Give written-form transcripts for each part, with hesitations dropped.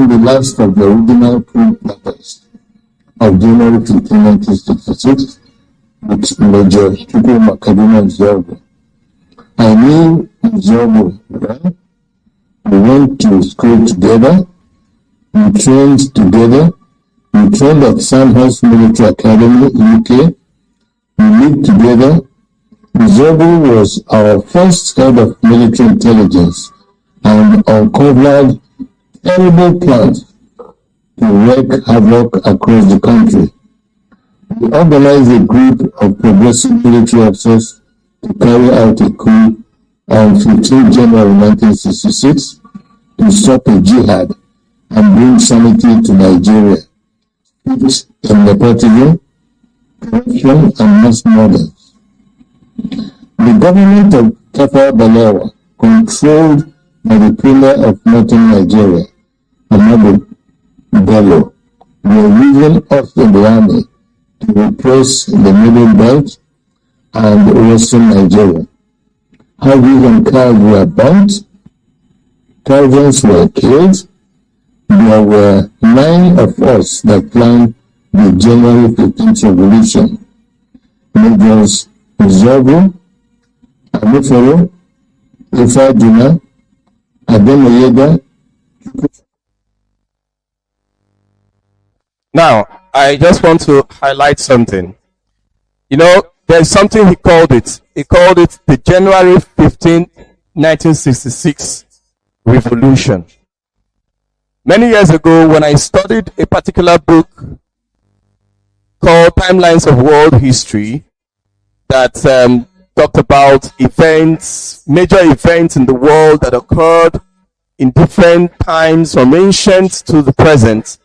am the last of the original crew platters of January 15, 1966 with Major Nnamdi. I knew Zobo well. We went to school together. We trained together. We trained at Sandhurst Military Academy, UK. We lived together. Zobo was our first head of military intelligence and uncovered terrible plans to wreak havoc across the country. We organized a group of progressive military officers to carry out a coup on 15 January 1966 to stop a jihad and bring sanity to Nigeria, peace in nepotism, corruption, and mass murders. The government of Tafawa Balewa, controlled by the premier of northern Nigeria, Ahmadu Bello, were using us in the army to repress the Middle Belt and Western Nigeria. Houses and cars were burnt, thousands were killed. There were 9 of us that planned the January 15th revolution. Majors Zobo, Amifero, Ifaduna, Ademoyega. Now, I just want to highlight something. You know, there's something he called it. He called it the January 15, 1966 revolution. Many years ago, when I studied a particular book called Timelines of World History that talked about events, major events in the world that occurred in different times from ancient to the present,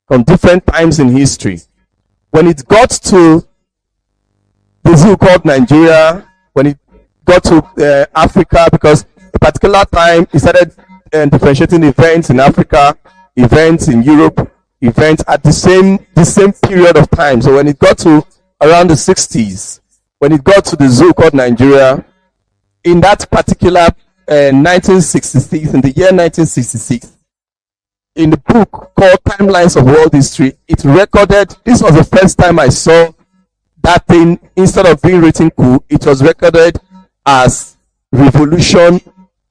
from different times in history. When it got to the zoo called Nigeria, when it got to Africa, because a particular time it started differentiating events in Africa, events in Europe, events at the same period of time. So when it got to around the 60s, when it got to the zoo called Nigeria, in that particular 1966, in the year 1966, in the book called Timelines of World History, it recorded, this was the first time I saw that thing, instead of being written coup, it was recorded as revolution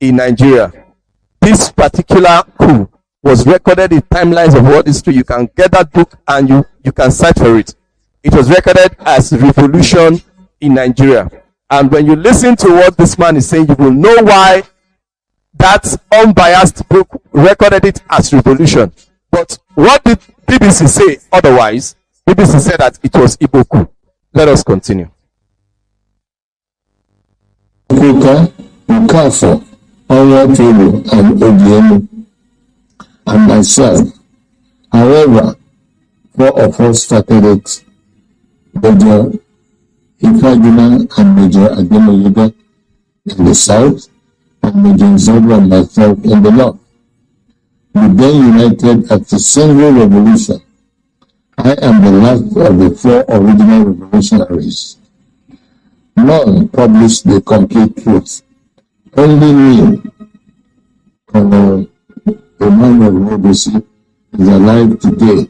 in Nigeria. This particular coup was recorded in Timelines of World History. You can get that book and you can search for it. It was recorded as revolution in Nigeria. And when you listen to what this man is saying, you will know why that unbiased book recorded it as revolution. But what did BBC say otherwise? BBC said that it was Igbo coup. Let us continue. Kuka, Ukafo, Onwatulu, and Obiemu, and myself. However, 4 of us started it. Major Ifaduna and Major Ademoyega in the south, and Major Zobo and myself in the north. We then united at a single revolution. I am the last of the 4 original revolutionaries. None published the complete truth. Only me, Colonel Emmanuel Robosi, is alive today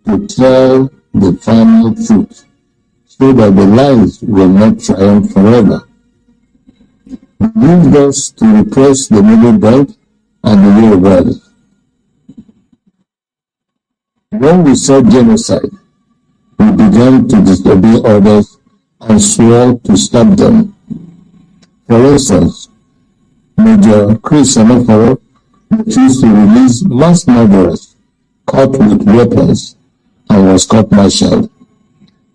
to tell the final truth, so that the lies will not triumph forever. We used us to repress the Middle Belt and the Yorubas. When we saw genocide, we began to disobey orders and swore to stop them. For instance, Major Chris Amefaro refused to release mass murderers caught with weapons and was court-martialed.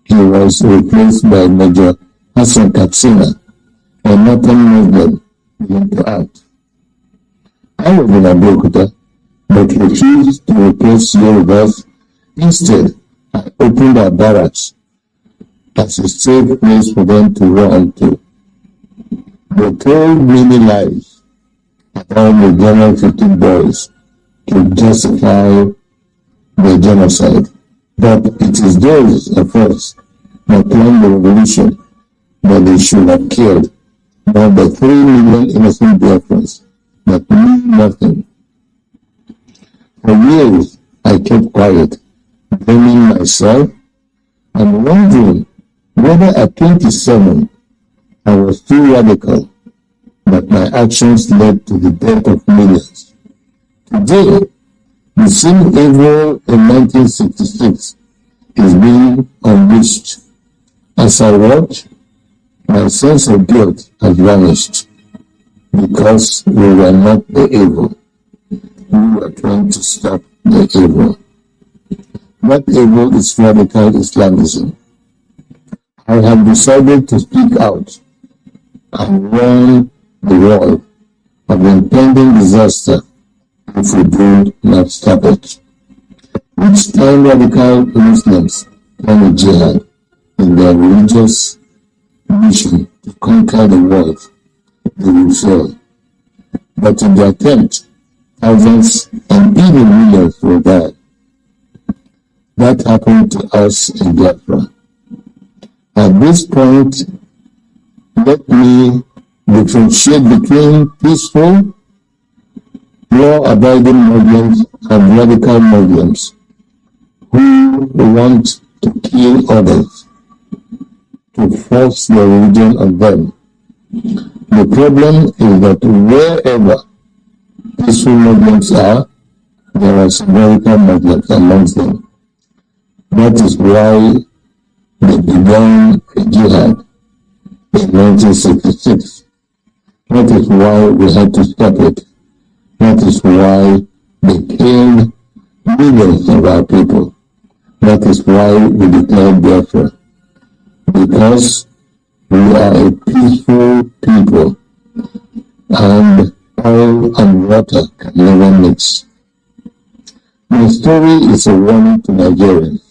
He was replaced by Major Hassan Katsina, a northern Muslim willing to act. I was in Abeokuta, but refused to replace Yorubas. Instead, I opened our barracks as a safe place for them to run to. They told many lies about the January 15 boys to justify the genocide. But it is those of us that planned the revolution that they should have killed, not the 3 million innocent Biafrans that knew nothing. For years, I kept quiet, blaming myself and wondering whether at 27 I was too radical, but my actions led to the death of millions. Today, the same evil in 1966 is being unleashed. As I watch, my sense of guilt has vanished because we were not the evil. We were trying to stop the evil. That evil is radical Islamism. I have decided to speak out and warn the world of the impending disaster if we do not stop it. Each time radical Muslims plan a jihad in their religious mission to conquer the world, they will fail. But in the attempt, thousands and even millions will die. That happened to us in Biafra. At this point, let me differentiate between peaceful, law-abiding Muslims and radical Muslims who want to kill others, to force their religion on them. The problem is that wherever peaceful Muslims are, there are some radical Muslims amongst them. That is why they began a jihad in 1966. That is why we had to stop it. That is why they killed millions of our people. That is why we declared Biafra. Because we are a peaceful people, and oil and water can never mix. My story is a warning to Nigerians.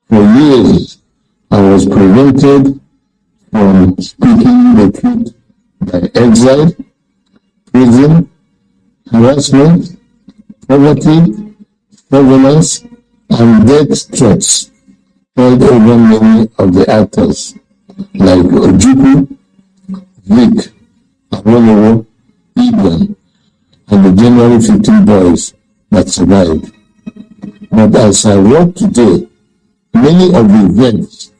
For years, I was prevented from speaking the truth by exile, prison, harassment, poverty, surveillance, and death threats held over many of the actors like Ojukwu, Vic, Awolowo, Igwe, and the January 15 boys that survived. But as I walk today, many of the events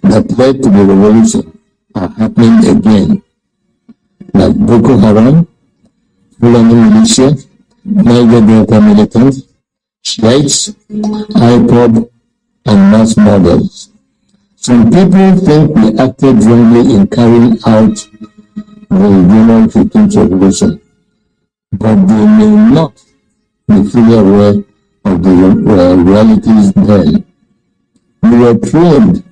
that led to the revolution are happening again, like Boko Haram, Fulani militia, Niger Delta militants, Shiites, IPOB, and mass murders. Some people think we acted wrongly in carrying out the January 15th revolution, but they may not be fully aware of the realities then. We were trained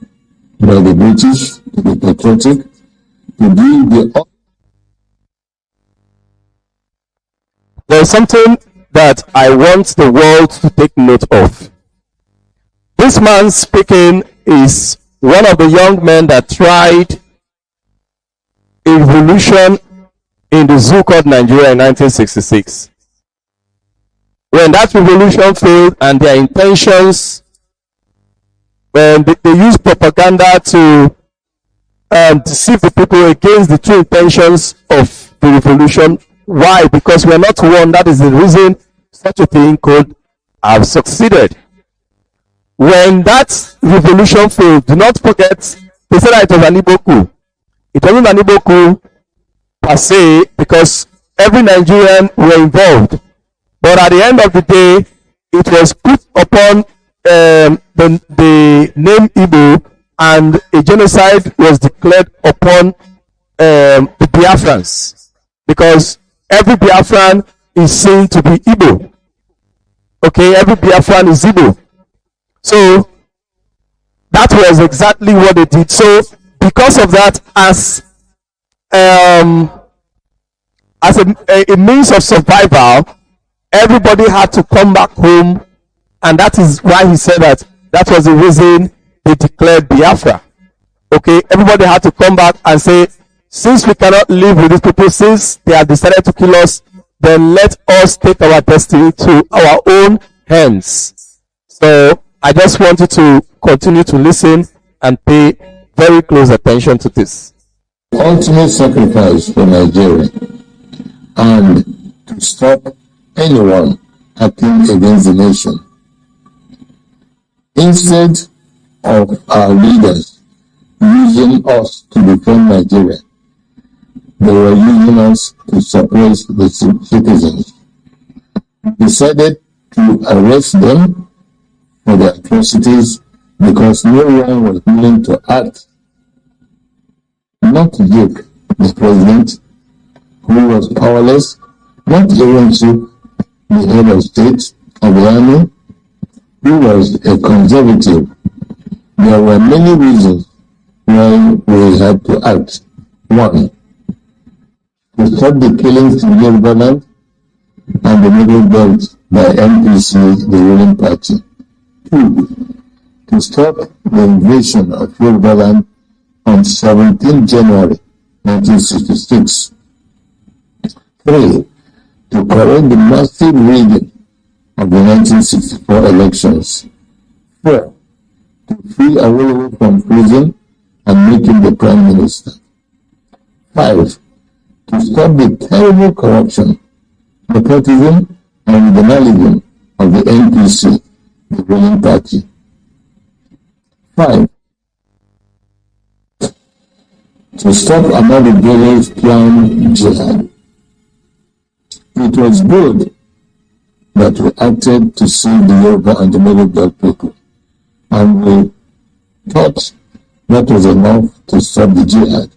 by the British to be patriotic, to do the... There's something that I want the world to take note of. This man speaking is one of the young men that tried a revolution in the zoo called Nigeria in 1966. When that revolution failed and their intentions, when they used propaganda to deceive the people against the true intentions of the revolution. Why? Because we are not one. That is the reason such a thing could have succeeded. When that revolution failed, do not forget, they said that it was an Igbo coup. It wasn't an Igbo coup per se, because every Nigerian were involved. But at the end of the day, it was put upon the name Igbo, and a genocide was declared upon the Biafrans, because every Biafran is seen to be Igbo. Okay, every Biafran is Igbo. So that was exactly what they did. So because of that, as a means of survival, everybody had to come back home, and that is why he said that was the reason they declared Biafra. Okay, everybody had to come back and say, since we cannot live with these people, since they have decided to kill us, then let us take our destiny to our own hands. So I just want you to continue to listen and pay very close attention to this. Ultimate sacrifice for Nigeria, and to stop anyone acting against the nation. Instead of our leaders using us to defend Nigeria, they were using us to suppress the citizens. We decided to arrest them for the atrocities because no one was willing to act. Not Duke, the president, who was powerless, not even Chief, the head of state of the army, who was a conservative. There were many reasons why we had to act. 1, to stop the killings in Yoruba land and the Middle Belt by MPC, the ruling party. 2, to stop the invasion of Yoruba land on 17 January 1966. 3, to correct the massive rigging of the 1964 elections. 4, to free Awolowo from prison and make him the Prime Minister. 5, to stop the terrible corruption, nepotism, and vandalism of the NPC, the ruling party. 5, to stop another Bello's planned jihad. It was good that we acted to save the Yoruba and the Middle Belt people, and we thought that was enough to stop the jihad.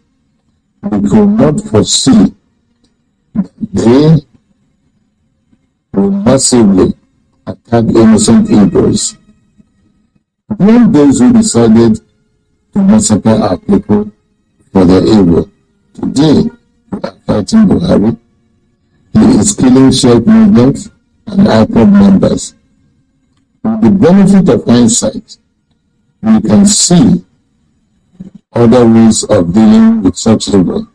We could not foresee that they will massively attack innocent Igbos. Among those who decided to massacre our people for their evil, today we are fighting Buhari. He is killing Sheikh movements and IPOB members. With the benefit of hindsight, we can see other ways of dealing with such evil.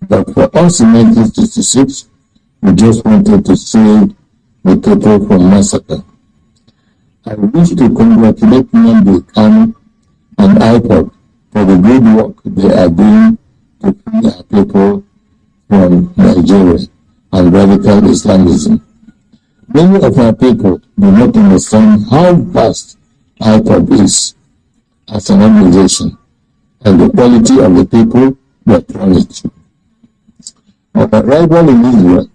But for us in 1966, we just wanted to save the people from massacre. I wish to congratulate Nnamdi Kanu and IPOB for the good work they are doing to free our people from Nigeria and radical Islamism. Many of our people do not understand how vast IPOB is as an organization and the quality of the people that run it. On arrival in Israel,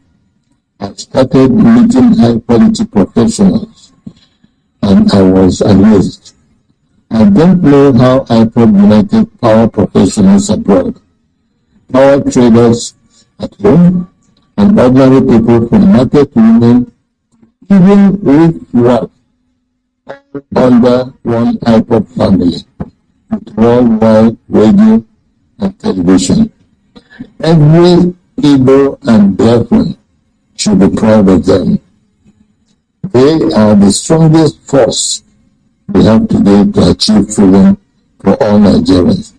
I started meeting high-quality professionals, and I was amazed. I don't know how IPOB united power professionals abroad, power traders at home, and ordinary people from market women, even rich wealth, under one IPOB family, with worldwide radio and television. Every Igbo and Biafran should be proud of them. They are the strongest force we have today to achieve freedom for all Nigerians.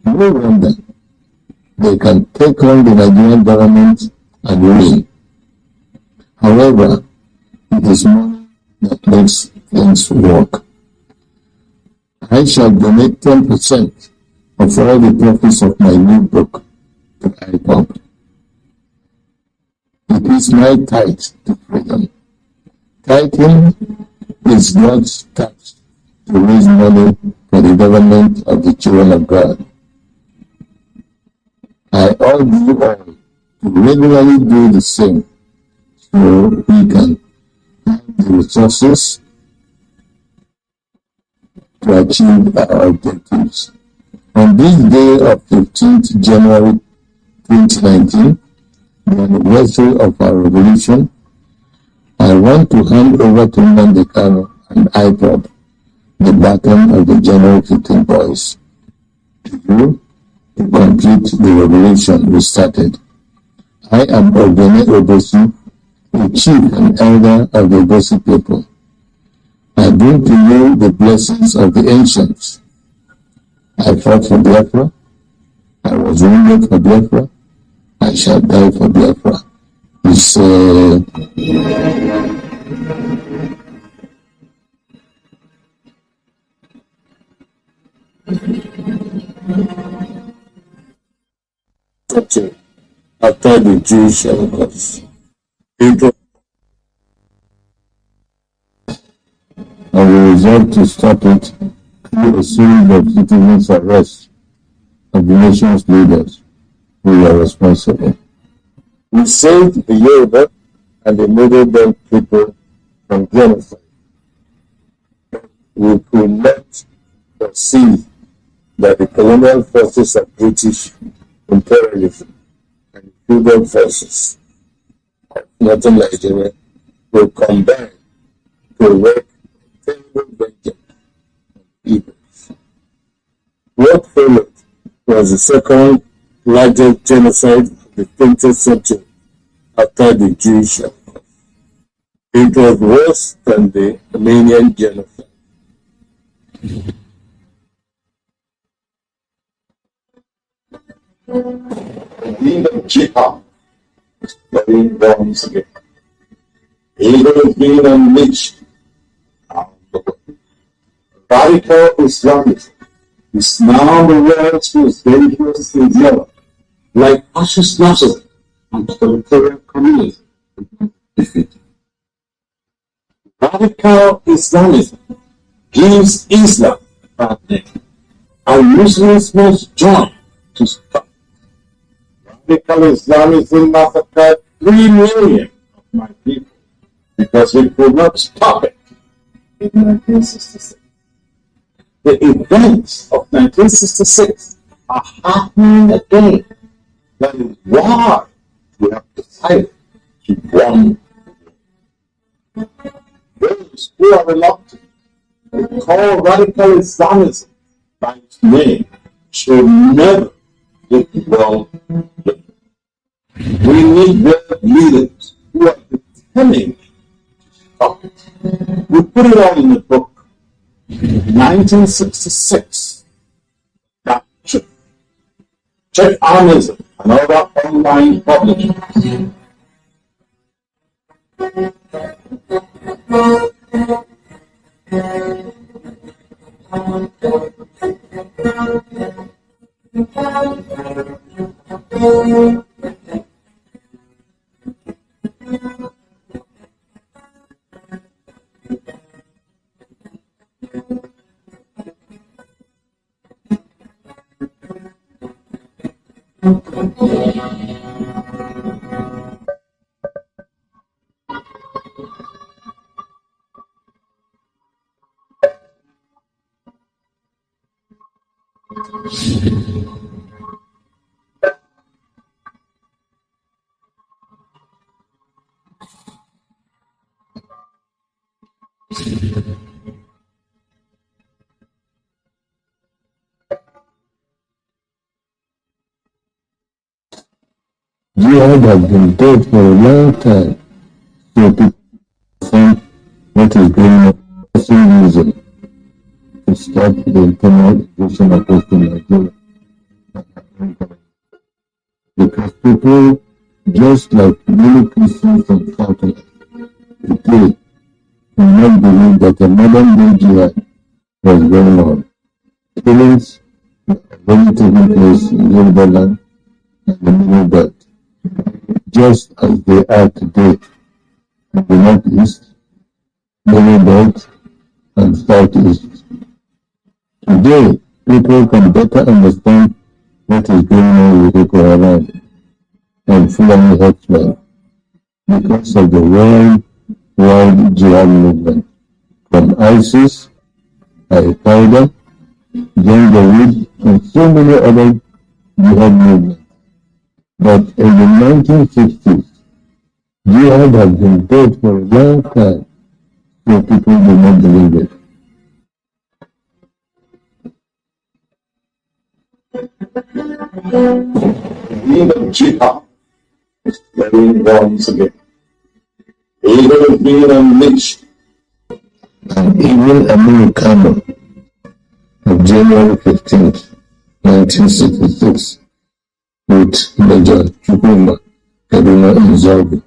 No wonder they can take on the Nigerian government and win. However, it is money that makes things work. I shall donate 10% of all the profits of my new book to IPOB. It is my tithe to freedom. Tithing is God's tax to raise money for the government of the children of God. I urge you all to regularly do the same so we can have the resources to achieve our objectives. On this day of 15th January 2019, the anniversary of our revolution, I want to hand over to Nnamdi Kanu and IPOB the baton of the January 15 boys to you to complete the revolution we started. I am Ogene Obosi, the chief and elder of the Obosi people. I bring to you the blessings of the ancients. I fought for Biafra. I was wounded for Biafra. I shall die for Biafra. It's after the Jewish Holocaust. resolved to stop it through a series of citizens' arrests of the nation's leaders who were responsible. We saved the Yoruba and the middle belt people from genocide. We could not foresee that the colonial forces of British imperialism and feudal forces of northern Nigeria will combine to wreak terrible vengeance on evils. What followed was the second largest genocide of the 20th century after the Jewish Holocaust. It was worse than the Armenian genocide. The jihad is going once again. Evil is being unleashed on the world. Radical Islamism is now the world's most dangerous endeavor, like fascist Nazism and totalitarian communism. Radical Islamism gives Islam a bad name, and Muslims must join to stop. Radical Islamism massacred 3 million of my people because we could not stop it in 1966. The events of 1966 are happening again. That is why we have decided to bomb. Those who are reluctant to call radical Islamism by its name should never get the world. We need world leaders who are determined to stop it. We put it all in the book. 1966. That should check Amazon and other online publishers. Jihad has been dead for a long time, so people think what is going on is reason to stop the internal invasion of Western Nigeria. Because people, just like many Christians and Catholics today, do not believe that a modern day jihad was going on. Killings were already taking place in Yoruba land and the Middle Belt, just as they are today in the Northeast, Middle Belt, and Southeast. Today, people can better understand what is going on with Boko Haram and Fulani herdsmen because of the worldwide jihad movement, from ISIS, Al-Qaeda, Janjaweed, and so many other jihad movements. But in the 1960s, jihad has been dead for a long time, so people do not believe it. Even jihad is going once again. Evil is being unleashed. And even Americano of January 15th, 1966, with Major Chukwuma Kaduna Nzogbu.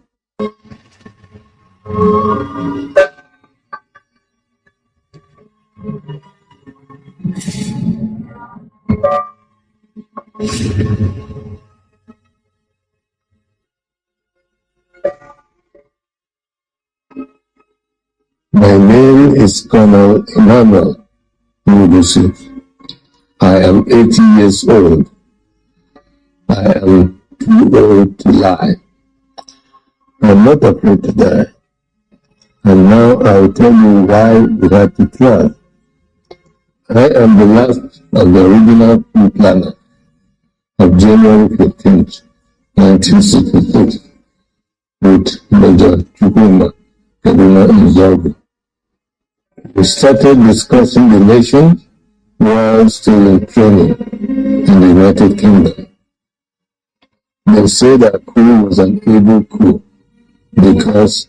My name is Colonel Emmanuel Mugusi. I am 80 years old. I am too old to lie. I'm not afraid to die. And now I'll tell you why we had to try. I am the last of the original pre-planner of January 15th, 1966, with Major Chukwuma Kaduna Nzogbu. We started discussing the nation while still in training in the United Kingdom. They said our coup was an able coup because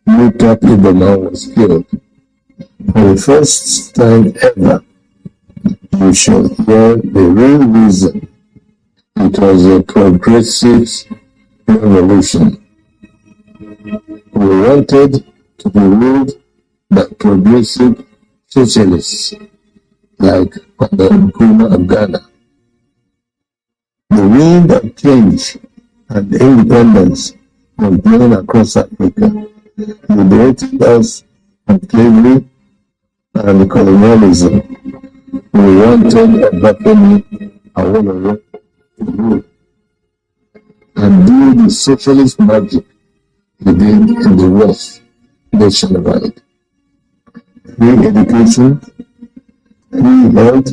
no top Iberman was killed. For the first time ever, we shall hear the real reason it was a progressive revolution. We wanted to be ruled by progressive socialists like the Nkrumah of Ghana. The wind of change and independence was blowing across Africa, liberating us from slavery and colonialism. We wanted a Bafemi Awolowo to rule and do the socialist magic he did in the West nationwide. Free education, free health,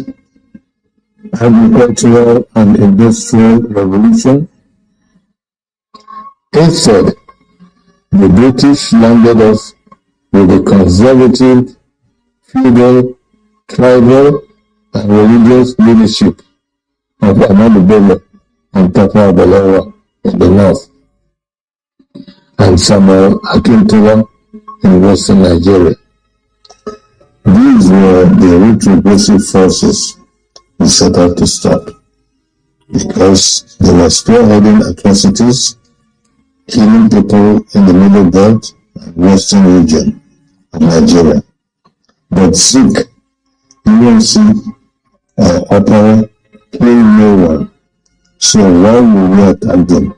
agricultural and industrial revolution. Instead, the British landed us with a conservative, feudal, tribal, and religious leadership of Ahmadu Bello and Tafawa Balewa in the north, and Samuel Akintola in western Nigeria. These were the retrogressive forces we set out to stop, because they were spearheading atrocities, killing people in the Middle Belt and western region of Nigeria. But Sikh, UNC, Opera, killed no one. So why would we attack them?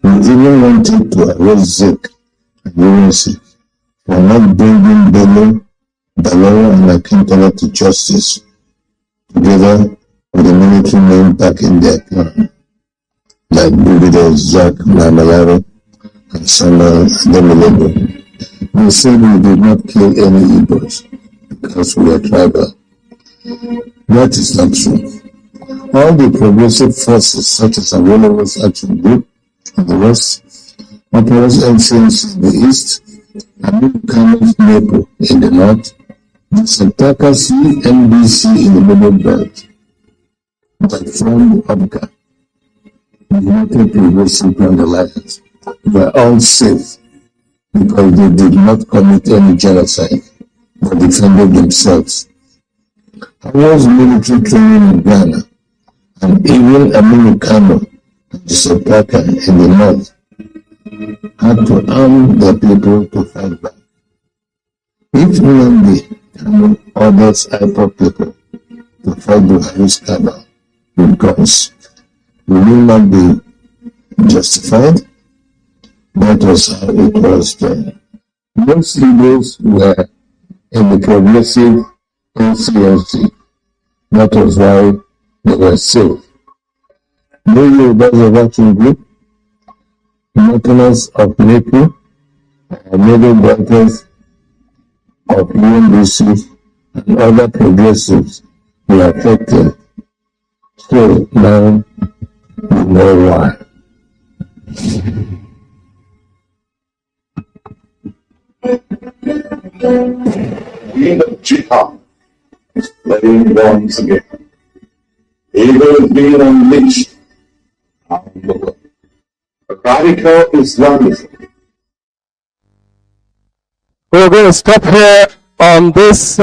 We even wanted to arrest Zik and UNC for not bringing Bello, Balewa, and Akintola to justice, together with the military men back in their plan, like Brigadier Zach Namalaro and Samuel Ademilego. They said we did not kill any Igbos because we are tribal. That is not true. All the progressive forces, such as Awolowo's Action Group in the West, Opera's NCNC in the East, Nnamdi Kanu's NEPO in the North, the Santaka CNBC in the Middle Belt, that formed the United Progressive Grand Alliance, were all safe because they did not commit any genocide but defended themselves. I was military training in Ghana, and even Aminu Kano and the Santaka in the North had to arm their people to fight back. If Nnamdi Kanu orders IPOB people to fight Buhari's cabal with guns, will not be justified? That was how it was then. Most leaders were in the progressive NCNC. That was why they were safe. No Yorubas of Action Group, Northerners of NEPO, Middle Belters of UNBC, and other progressives were affected. So now we know why. Wind of jihad is playing once again. Evil is being unleashed on the world. Radical Islamism. We're going to stop here on this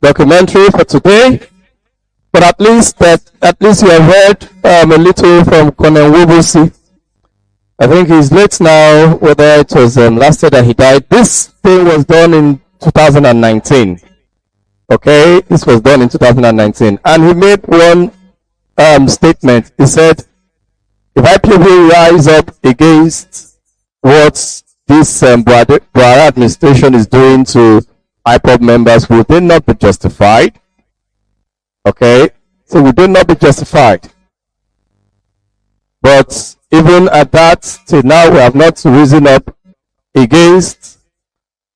documentary for today. But at least you have heard a little from Colonel Wubusi. I think he's late now, whether it was last year that he died. This thing was done in 2019. Okay, this was done in 2019. And he made one statement. He said, if IPOB rise up against what this Buhari administration is doing to IPOB members, would they not be justified? Okay, so would they not be justified? But even at that, till now, we have not risen up against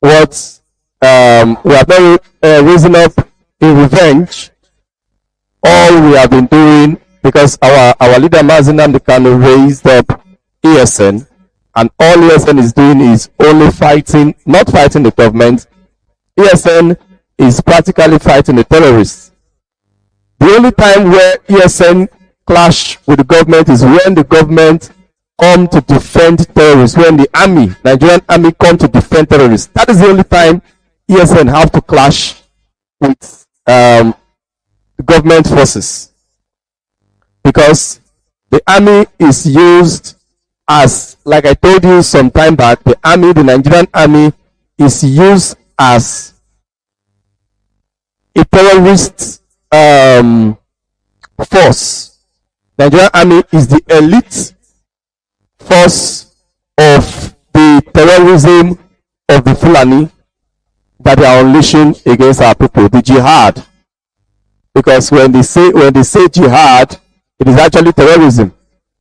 what we have not risen up in revenge. All we have been doing, because our leader Mazi Nnamdi Kanu raised up ESN, and all ESN is doing is only fighting, not fighting the government. ESN is practically fighting the terrorists. The only time where ESN clash with the government is when the government come to defend terrorists, when the army, Nigerian army, come to defend terrorists. That is the only time ESN have to clash with government forces, because the army is used as, like I told you some time back, the Nigerian army is used as a terrorist force. Nigerian army is the elite force of the terrorism of the Fulani that they are unleashing against our people, the jihad. Because when they say jihad, it is actually terrorism.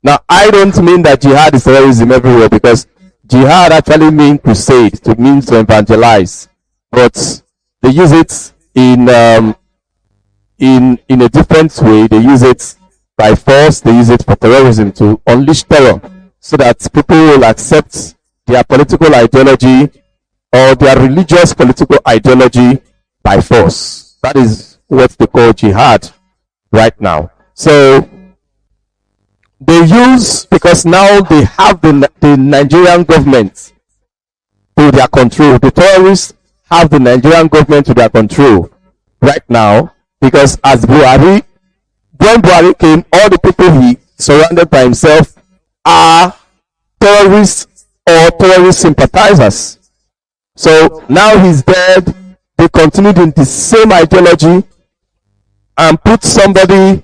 Now, I don't mean that jihad is terrorism everywhere, because jihad actually means crusade, it means to evangelize. But they use it in a different way. They use it by force. They use it for terrorism, to unleash terror, so that people will accept their political ideology or their religious political ideology by force. That is what they call jihad right now. So they use, because now they have the Nigerian government to their control. The terrorists have the Nigerian government to their control right now, because as when Buhari came, all the people he surrounded by himself are terrorists or terrorist sympathizers. So now he's dead, they continued in the same ideology and put somebody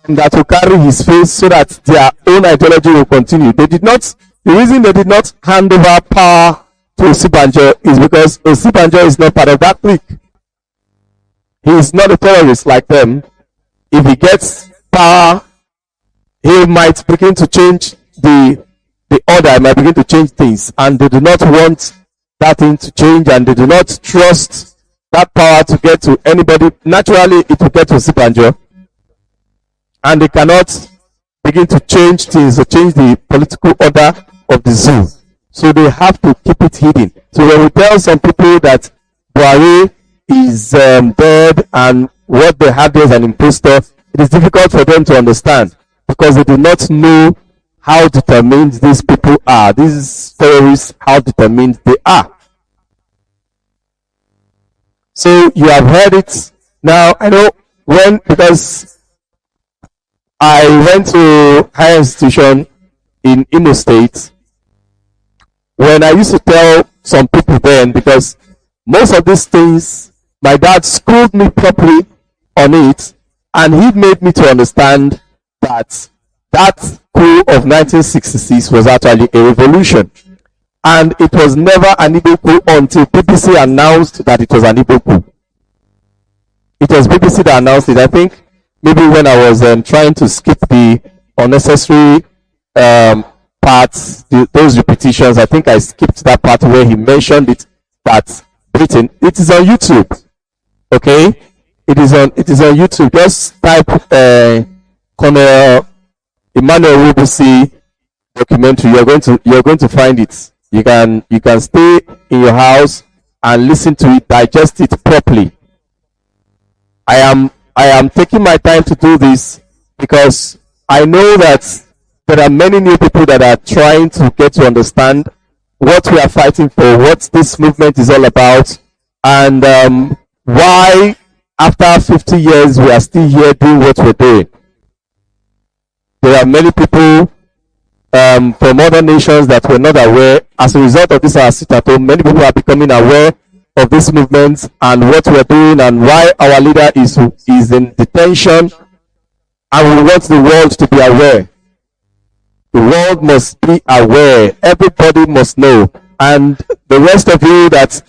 that will carry his face, so that their own ideology will continue. The reason they did not hand over power to Osibanjo is because Osibanjo is not part of that clique. He is not a terrorist like them. If he gets power, he might begin to change the order, he might begin to change things, and they do not want that thing to change, and they do not trust that power to get to anybody. Naturally, it will get to Osibanjo, and they cannot begin to change things or change the political order of the zoo. So they have to keep it hidden. So when we tell some people that Buhari is dead and what they have there is an impostor, it is difficult for them to understand, because they do not know how determined these people are. These terrorists, how determined they are. So you have heard it. Now, I know because I went to higher institution in Imo State, when I used to tell some people then, because most of these things, my dad schooled me properly on it, and he made me to understand that that coup of 1966 was actually a revolution. And it was never an Igbo coup until BBC announced that it was an Igbo coup. It was BBC that announced it. I think maybe when I was trying to skip the unnecessary parts, those repetitions, I think I skipped that part where he mentioned it, that Britain. It is on YouTube. Okay? It is on YouTube. Just type Colonel Emmanuel Wubusi documentary. You're going to find it. You can stay in your house and listen to it, digest it properly. I am taking my time to do this because I know that there are many new people that are trying to get to understand what we are fighting for, what this movement is all about, and why after 50 years we are still here doing what we're doing. There are many people from other nations that were not aware. As a result of this, our sit at home, many people are becoming aware of this movement and what we're doing and why our leader is in detention, and we want the world to be aware. The world must be aware. Everybody must know. And the rest of you that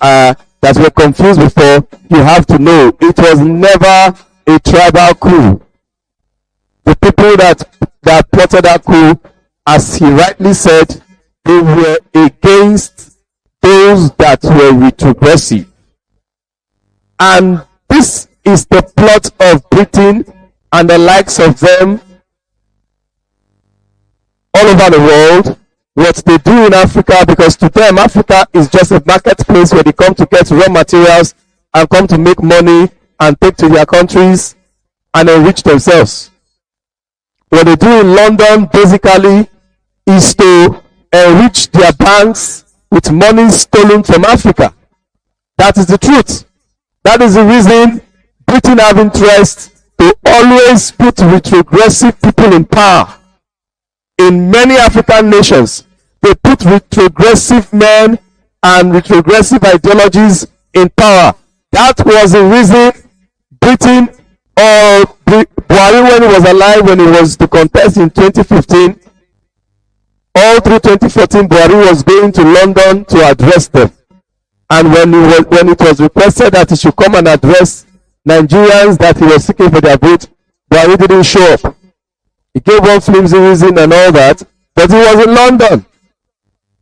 were confused before, you have to know it was never a tribal coup. The people that plotted that coup, as he rightly said, they were against those that were retrogressive. And this is the plot of Britain and the likes of them all over the world, what they do in Africa, because to them Africa is just a marketplace where they come to get raw materials and come to make money and take to their countries and enrich themselves. What they do in London basically is to enrich their banks with money stolen from Africa. That is the truth. That is the reason Britain have interest to always put retrogressive people in power. In many African nations, they put retrogressive men and retrogressive ideologies in power. That was the reason Britain, or Buhari when he was alive, when he was to contest in 2015, all through 2014, Buhari was going to London to address them. And when it was requested that he should come and address Nigerians that he was seeking for their vote, Buhari didn't show up. He gave one flimsy reason and all that, but he was in London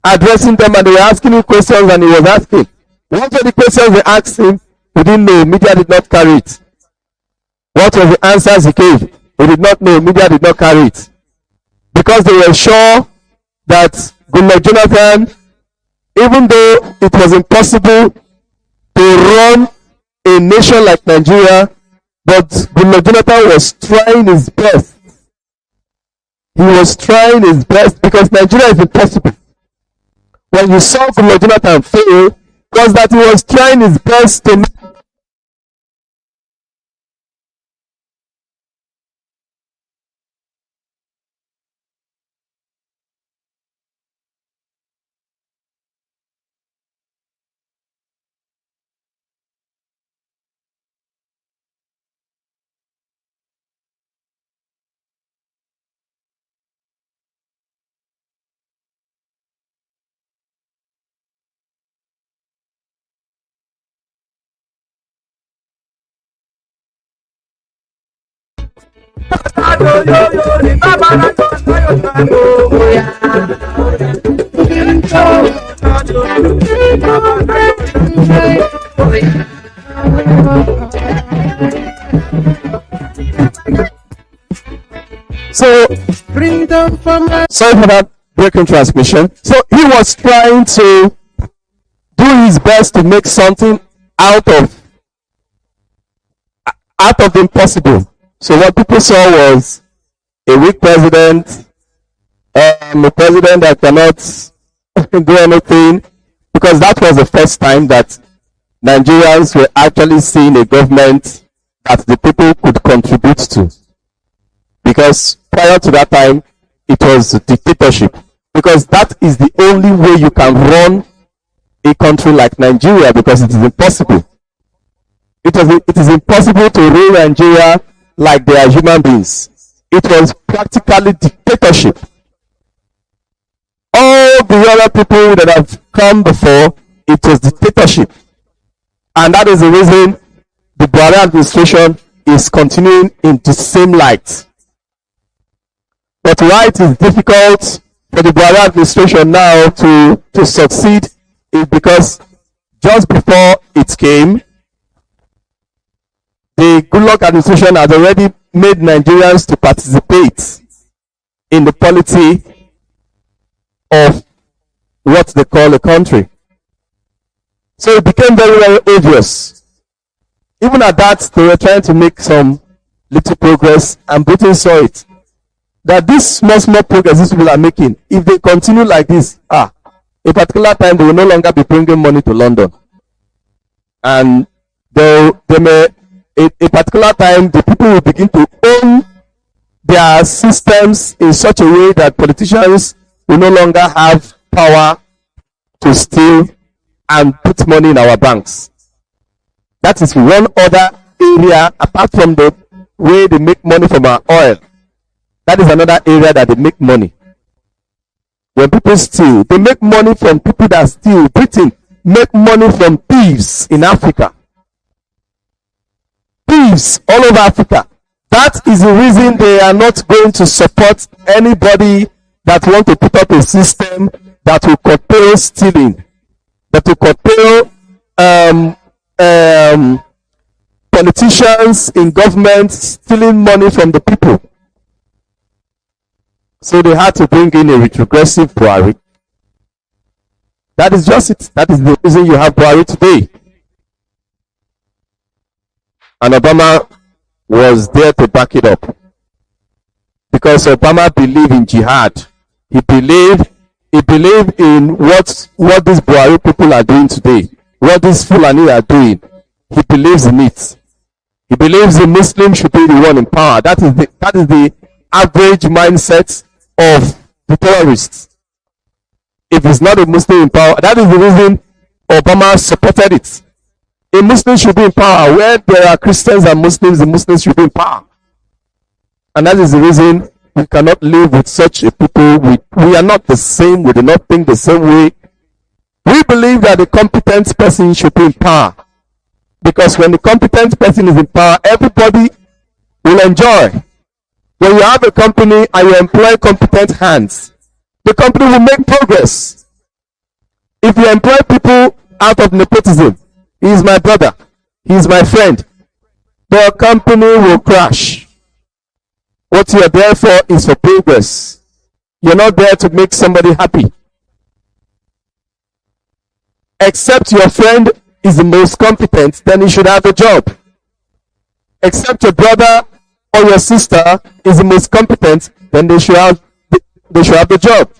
addressing them, and they were asking him questions, and he was asking. What were the questions they asked him? He didn't know. Media did not carry it. What were the answers he gave? He did not know. Media did not carry it. Because they were sure that Goodluck Jonathan, even though it was impossible to run a nation like Nigeria, but Goodluck Jonathan was trying his best. He was trying his best, because Nigeria is impossible. When you saw Goodluck Jonathan fail, was that he was trying his best to sorry for that breaking transmission. So he was trying to do his best to make something out of the impossible. So what people saw was a weak president, a president that cannot do anything, because that was the first time that Nigerians were actually seeing a government that the people could contribute to. Because prior to that time, it was a dictatorship. Because that is the only way you can run a country like Nigeria, because it is impossible. It is impossible to rule Nigeria like they are human beings. It was practically dictatorship. All the other people that have come before, it was dictatorship. And that is the reason the Buhari administration is continuing in the same light. But why it is difficult for the Buhari administration now to succeed is because just before it came, the Goodluck administration has already made Nigerians to participate in the polity of what they call a country. So it became very, very obvious. Even at that, they were trying to make some little progress, and Britain saw it. That this small progress these people are making, if they continue like this, a particular time they will no longer be bringing money to London. And they may, a particular time, the people will begin to own their systems in such a way that politicians will no longer have power to steal and put money in our banks. That is one other area, apart from the way they make money from our oil. That is another area that they make money. when people steal. They make money from people that steal. Britain make money from thieves in Africa. Thieves all over Africa. That is the reason they are not going to support anybody that want to put up a system that will curtail stealing, that will curtail politicians in government stealing money from the people. So they had to bring in a retrogressive Buhari. That is just it. That is the reason you have Buhari today. And Obama was there to back it up. Because Obama believed in jihad. He believed in what these Buhari people are doing today. What these Fulani are doing. He believes in it. He believes the Muslim should be the one in power. That is the average mindset of the terrorists. If it's not a Muslim in power, that is the reason Obama supported it. A Muslim should be in power. Where there are Christians and Muslims, the Muslims should be in power. And that is the reason we cannot live with such a people. We are not the same. We do not think the same way. We believe that the competent person should be in power. Because when the competent person is in power, everybody will enjoy. When you have a company and you employ competent hands, the company will make progress. If you employ people out of nepotism, he is my brother, he is my friend, the company will crash. What you are there for is for progress. You're not there to make somebody happy. Except your friend is the most competent, then he should have a job. Except your brother or your sister is the most competent, then they should have the job.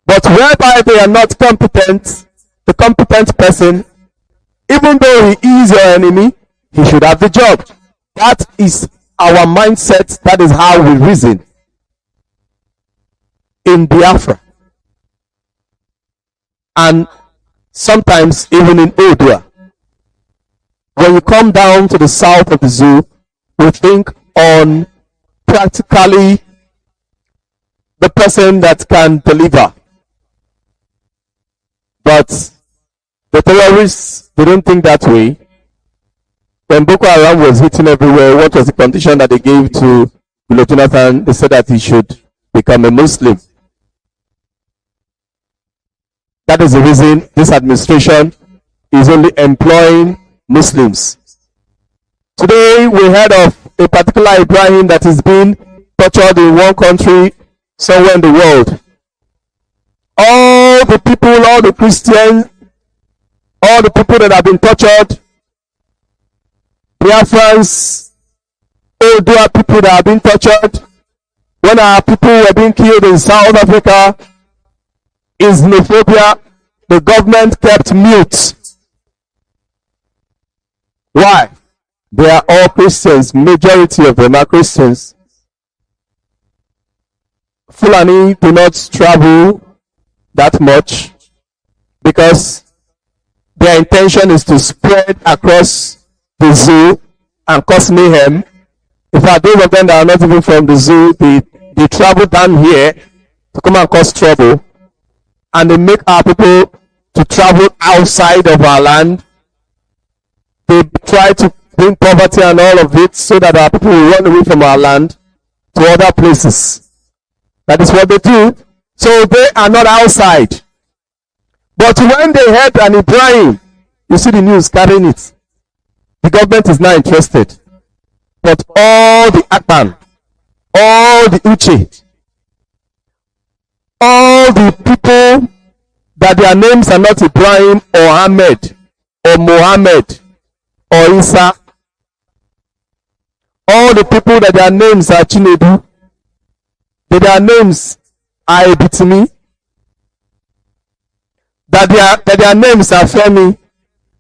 But whereby they are not competent, the competent person, even though he is your enemy, he should have the job. That is our mindset. That is how we reason in Biafra. And sometimes even in Odua. When you come down to the south of the zoo, we think on practically the person that can deliver. But the terrorists, they don't think that way. When Boko Haram was hitting everywhere, what was the condition that they gave to Jonathan? They said that he should become a Muslim. That is the reason this administration is only employing Muslims. Today we heard of a particular Ibrahim that is being tortured in one country, somewhere in the world. All the people, all the Christians, all the people that have been tortured, Biafrans, Odua people that have been tortured, when our people were being killed in South Africa, in xenophobia, the government kept mute. Why? They are all Christians. Majority of them are Christians. Fulani do not travel that much because their intention is to spread across the zoo and cause mayhem. In fact, those of them that are not even from the zoo, they travel down here to come and cause trouble. And they make our people to travel outside of our land. They try to bring poverty and all of it so that our people will run away from our land to other places. That is what they do. So they are not outside. But when they heard an Ibrahim, you see the news carrying it. The government is not interested. But all the Akpan, all the Uche, all the people that their names are not Ibrahim or Ahmed or Mohammed or Isa, all the people that their names are Chinedu, that their names are Ebitimi, that their names are Femi,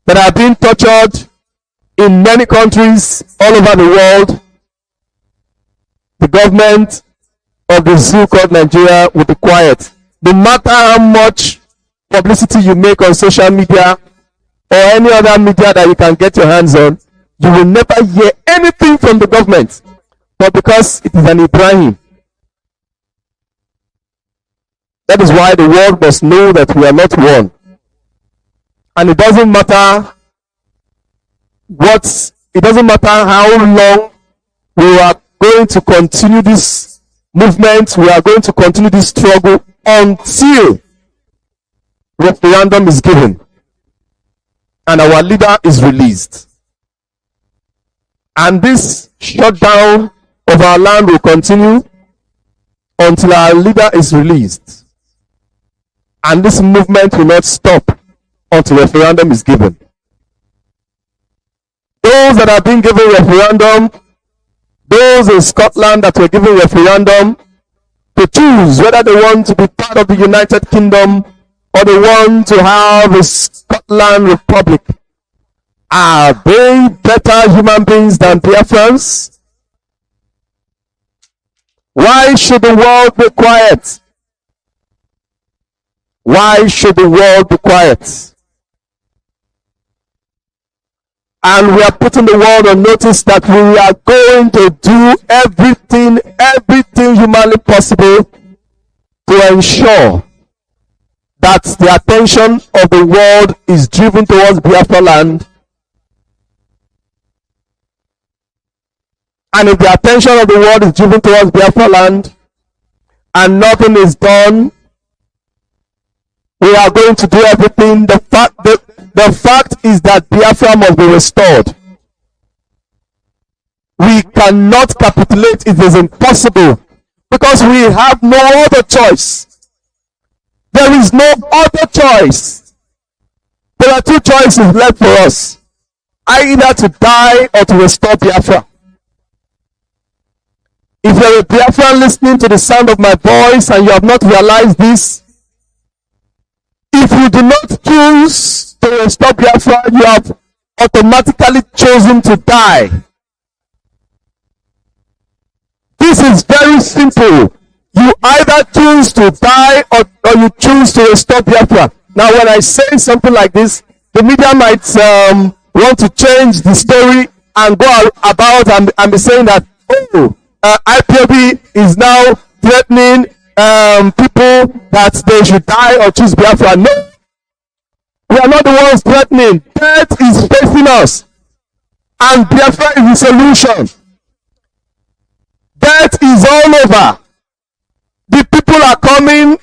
that are being tortured in many countries all over the world, the government of the zoo called Nigeria will be quiet. No matter how much publicity you make on social media or any other media that you can get your hands on, you will never hear anything from the government. But because it is an Ibrahim, That is why the world must know that we are not one. And it doesn't matter how long we are going to continue this movement, we are going to continue this struggle until referendum is given and our leader is released. And this shutdown of our land will continue until our leader is released. And this movement will not stop until referendum is given. Those that have been given referendum, those in Scotland that were given referendum to choose whether they want to be part of the United Kingdom or they want to have a Scotland Republic, are they better human beings than Biafrans? Why should the world be quiet? Why should the world be quiet? And we are putting the world on notice that we are going to do everything humanly possible to ensure that the attention of the world is driven towards Biafra land. And if the attention of the world is driven towards Biafra land and nothing is done, we are going to do everything. The fact is that Biafra must be restored. We cannot capitulate. It is impossible because we have no other choice. There is no other choice. There are two choices left for us: either to die or to restore Biafra. If you're a Biafran listening to the sound of my voice and you have not realized this, if you do not choose to restore Biafra, you have automatically chosen to die. This is very simple. You either choose to die or you choose to restore Biafra. Now, when I say something like this, the media might want to change the story and go about and be saying that, IPOB is now threatening people that they should die or choose Biafra. No, we are not the ones threatening. Death is facing us, and Biafra is the solution. Death is all over. The people are coming.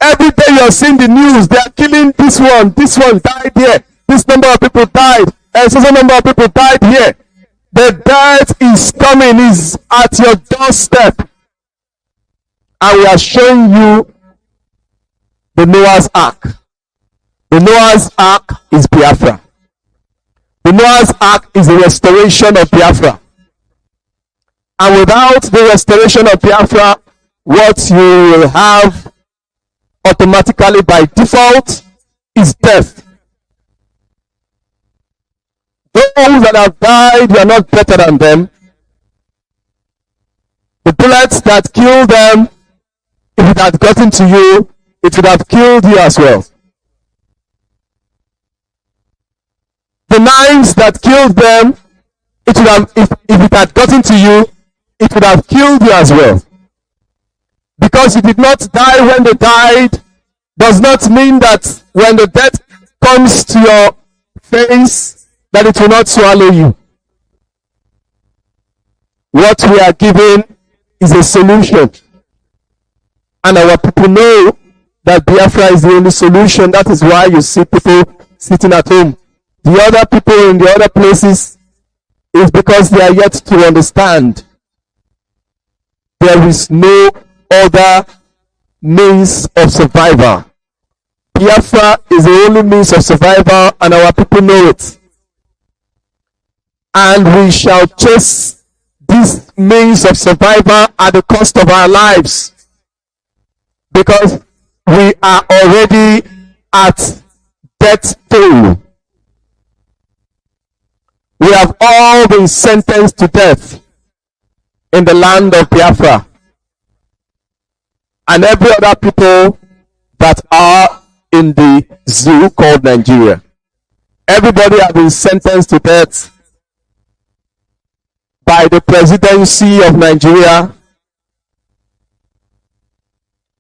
Every day you're seeing the news. They are killing this one died here. This number of people died. And so number of people died here. The death is coming, is at your doorstep. And we are showing you the Noah's Ark. The Noah's Ark is Biafra. The Noah's Ark is the restoration of Biafra. And without the restoration of Biafra, what you will have automatically by default is death. Those that have died, you are not better than them. The bullets that killed them, if it had gotten to you, it would have killed you as well. The knives that killed them, it would have, if it had gotten to you, it would have killed you as well. Because you did not die when they died, does not mean that when the death comes to your face, that it will not swallow you. What we are giving is a solution. And our people know that Biafra is the only solution. That is why you see people sitting at home. The other people in the other places is because they are yet to understand. There is no other means of survival. Biafra is the only means of survival, and our people know it. And we shall chase this means of survival at the cost of our lives, because we are already at death toll. We have all been sentenced to death in the land of Biafra, and every other people that are in the zoo called Nigeria. Everybody has been sentenced to death by the presidency of Nigeria,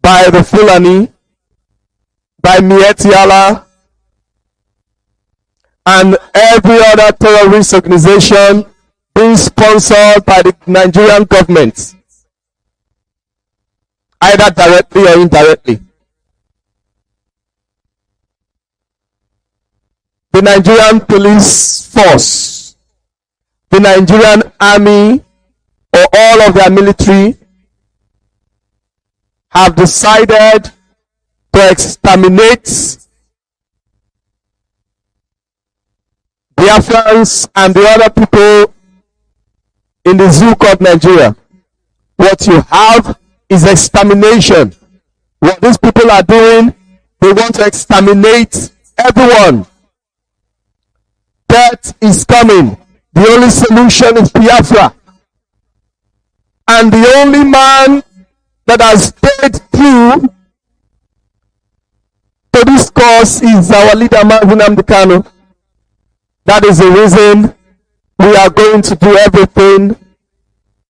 by the Fulani, by Mietiala and every other terrorist organization being sponsored by the Nigerian government, either directly or indirectly. The Nigerian police force, the Nigerian army, or all of their military have decided to exterminate Biafrans and the other people in the zoo called Nigeria. What you have is extermination. What these people are doing, they want to exterminate everyone. Death is coming. The only solution is Biafra. And the only man that has stayed true to this cause is our leader, Mazi Nnamdi Kanu. That is the reason we are going to do everything.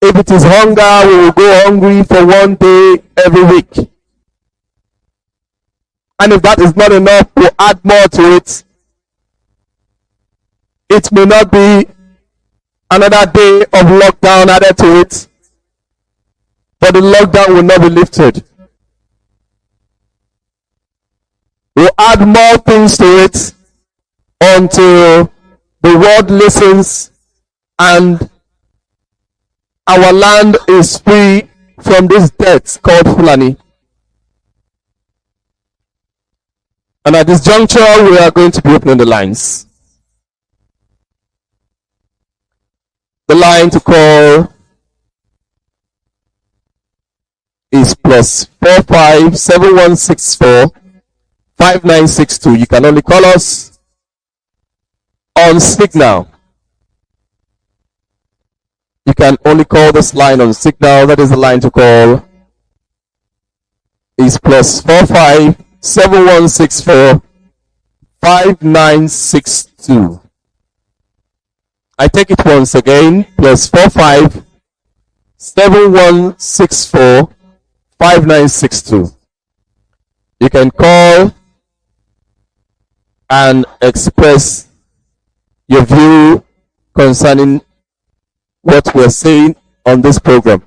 If it is hunger, we will go hungry for one day every week. And if that is not enough, we'll add more to it. It may not be another day of lockdown added to it, but the lockdown will not be lifted. We'll add more things to it until the world listens and our land is free from this death called Fulani. And at this juncture, we are going to be opening the lines. The line to call is +45 7164 5962. You can only call us on Signal. You can only call this line on Signal. That is the line to call. Is +45 7164 5962. I take it once again, +45 7164 5962. You can call and express your view concerning what we're saying on this program.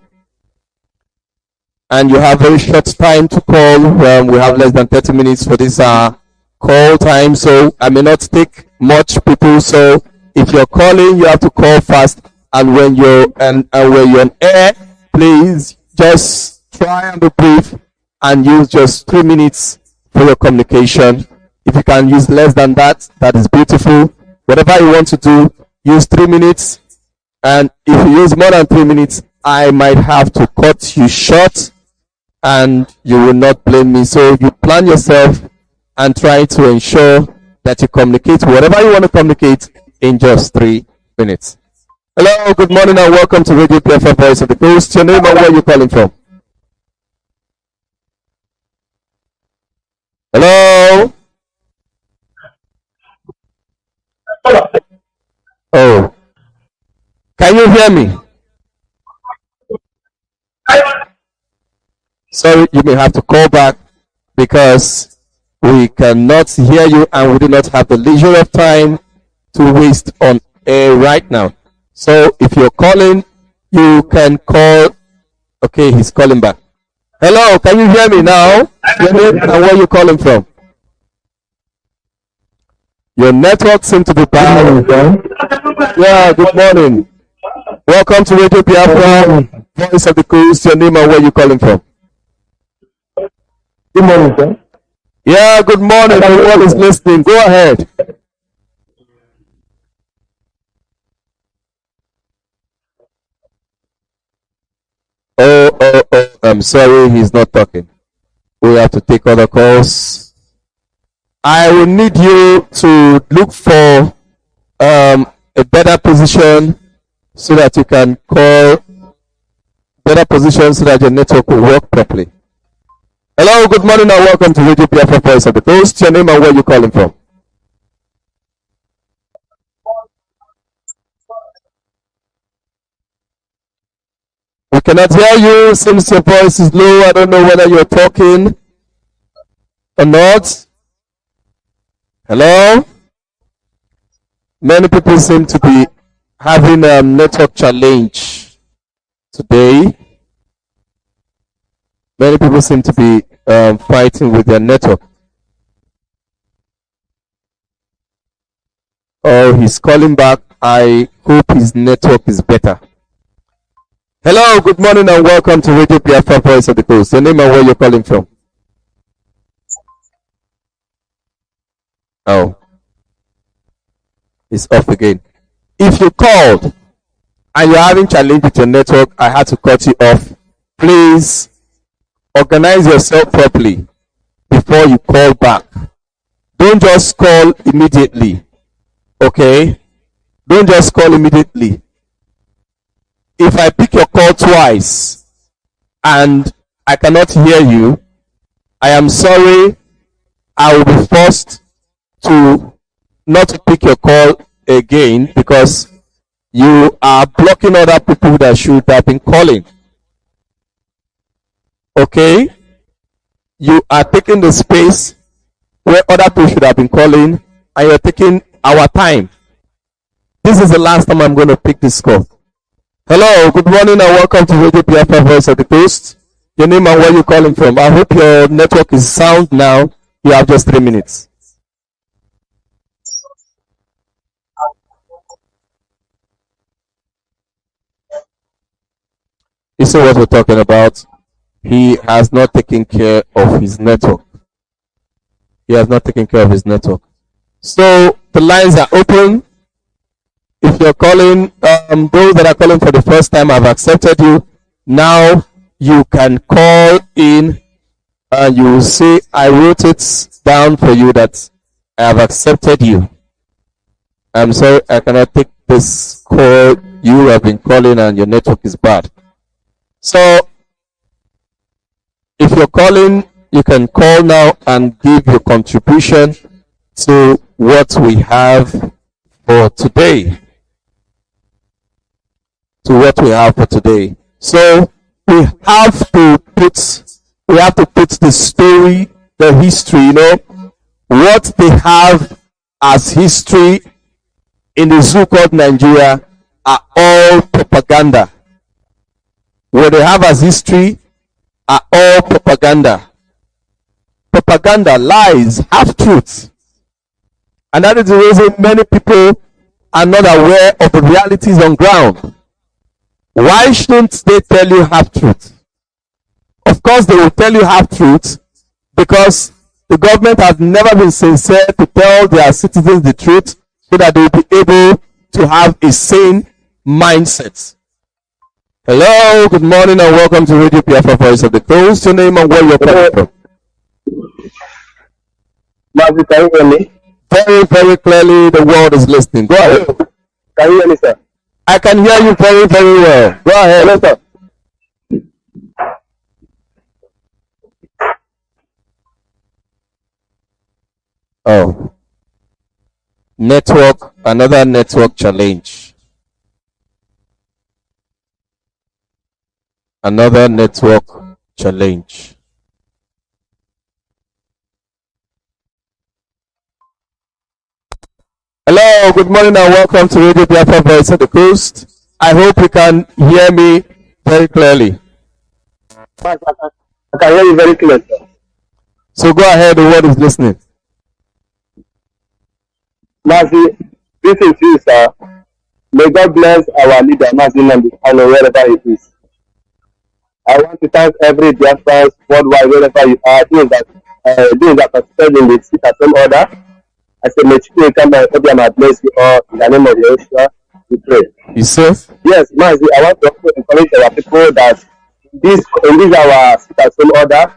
And you have very short time to call. We have less than 30 minutes for this call time, so I may not take much people. So if you're calling, you have to call fast. And when you're when you're on air, please just try and be brief and use just 3 minutes for your communication. If you can use less than that, that is beautiful. Whatever you want to do, use 3 minutes. And if you use more than 3 minutes, I might have to cut you short and you will not blame me. So you plan yourself and try to ensure that you communicate whatever you want to communicate in just 3 minutes. Hello, good morning and welcome to Radio Biafra, Voice of the Coast. Your name and where are you calling from? Hello? Oh. Can you hear me? Sorry, you may have to call back because we cannot hear you and we do not have the leisure of time to waste on air right now. So if you're calling, you can call. Okay, he's calling back. Hello, can you hear me now? Your name and where are you calling from? Your network seems to be bad. Yeah, good morning. Welcome to Radio Biafra, Voice of the Coast. Your name and where are you calling from? Good morning, sir. Yeah, good morning. Everyone is listening. Go ahead. Oh, I'm sorry, he's not talking. We have to take other calls. I will need you to look for a better position so that you can call, better position so that your network will work properly. Hello, good morning and welcome to Radio Biafra, Voice of the Coast. Your name and where are you calling from? We cannot hear you since your voice is low. I don't know whether you're talking or not. Hello? Many people seem to be having a network challenge today. Many people seem to be fighting with their network. Oh, he's calling back. I hope his network is better. Hello, good morning and welcome to Radio Biafra, Voice of the Coast. Your name and where you're calling from? Oh, it's off again. If you called and you're having challenge with your network, I had to cut you off. Please organize yourself properly before you call back. Don't just call immediately. Okay? Don't just call immediately. If I pick your call twice and I cannot hear you, I am sorry. I will be forced to not to pick your call again because you are blocking other people that should have been calling. Okay? You are taking the space where other people should have been calling and you're taking our time. This is the last time I'm going to pick this call. Hello, good morning and welcome to Radio Biafra, Voice of the Coast. Your name and where you're calling from. I hope your network is sound now. You have just 3 minutes. You see what we're talking about? He has not taken care of his network. He has not taken care of his network. So the lines are open. If you're calling, those that are calling for the first time, I've accepted you. Now you can call in and you will see I wrote it down for you that I have accepted you. I'm sorry, I cannot take this call. You have been calling and your network is bad. So if you're calling, you can call now and give your contribution to what we have for today. So we have to put the story, the history, what they have as history in the zoo called Nigeria are all propaganda. What they have as history are all propaganda. Propaganda, lies, half-truths. And that is the reason many people are not aware of the realities on ground. Why shouldn't they tell you half-truth? Of course, they will tell you half-truth because the government has never been sincere to tell their citizens the truth so that they will be able to have a sane mindset. Hello, good morning and welcome to Radio Biafra, Voice of the Coast. Your name and where you're coming from? Mazi, can you hear me? Very, very clearly, the world is listening. Go ahead. Can you hear me, sir? I can hear you very, very well. Go ahead. Hello, sir. Oh. Another network challenge. Another network challenge. Hello, good morning and welcome to Radio Biafra, Voice of the Coast. I hope you can hear me very clearly. I can hear you very clearly, sir. So go ahead, the world is listening. Mazi, this is you, sir. May God bless our leader, Mazi Nnamdi Kanu, wherever he is. I want to thank every Biafran worldwide, wherever you are, those that participated in the sit at home order. I say, may you come and bless you all in the name of Yeshua. We pray. You sir? Yes, Mazi, I want to also encourage our people that in this our sit at home order,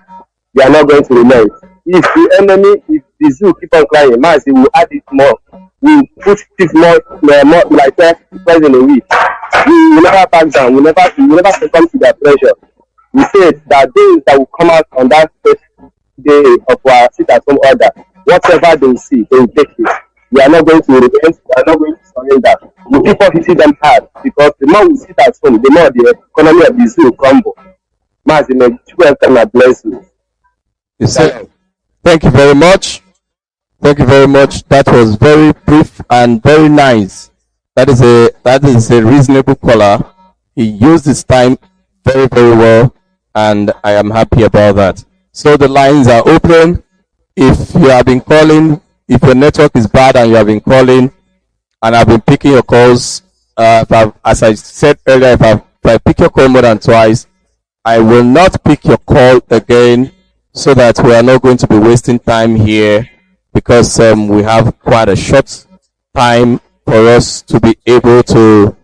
they are not going to remain. If the enemy, if the zoo keep on crying, Mazi will add it more. We put it more like twice in a week. We will never back down. We never succumb to their pressure. We said that those that will come out on that first day of our sit at home order, whatever they will see, they will take it. We are not going to repent. We are not going to surrender. The people hitting them hard because the more we sit at home, the more the economy of the zoo will crumble. Mazi, may God bless you. Yes, sir. Thank you very much. Thank you very much. That was very brief and very nice. That is a reasonable caller. He used his time very, very well, and I am happy about that. So the lines are open. If you have been calling, if your network is bad and you have been calling, and I've been picking your calls, as I said earlier, if I pick your call more than twice, I will not pick your call again, so that we are not going to be wasting time here, because we have quite a short time for us to be able to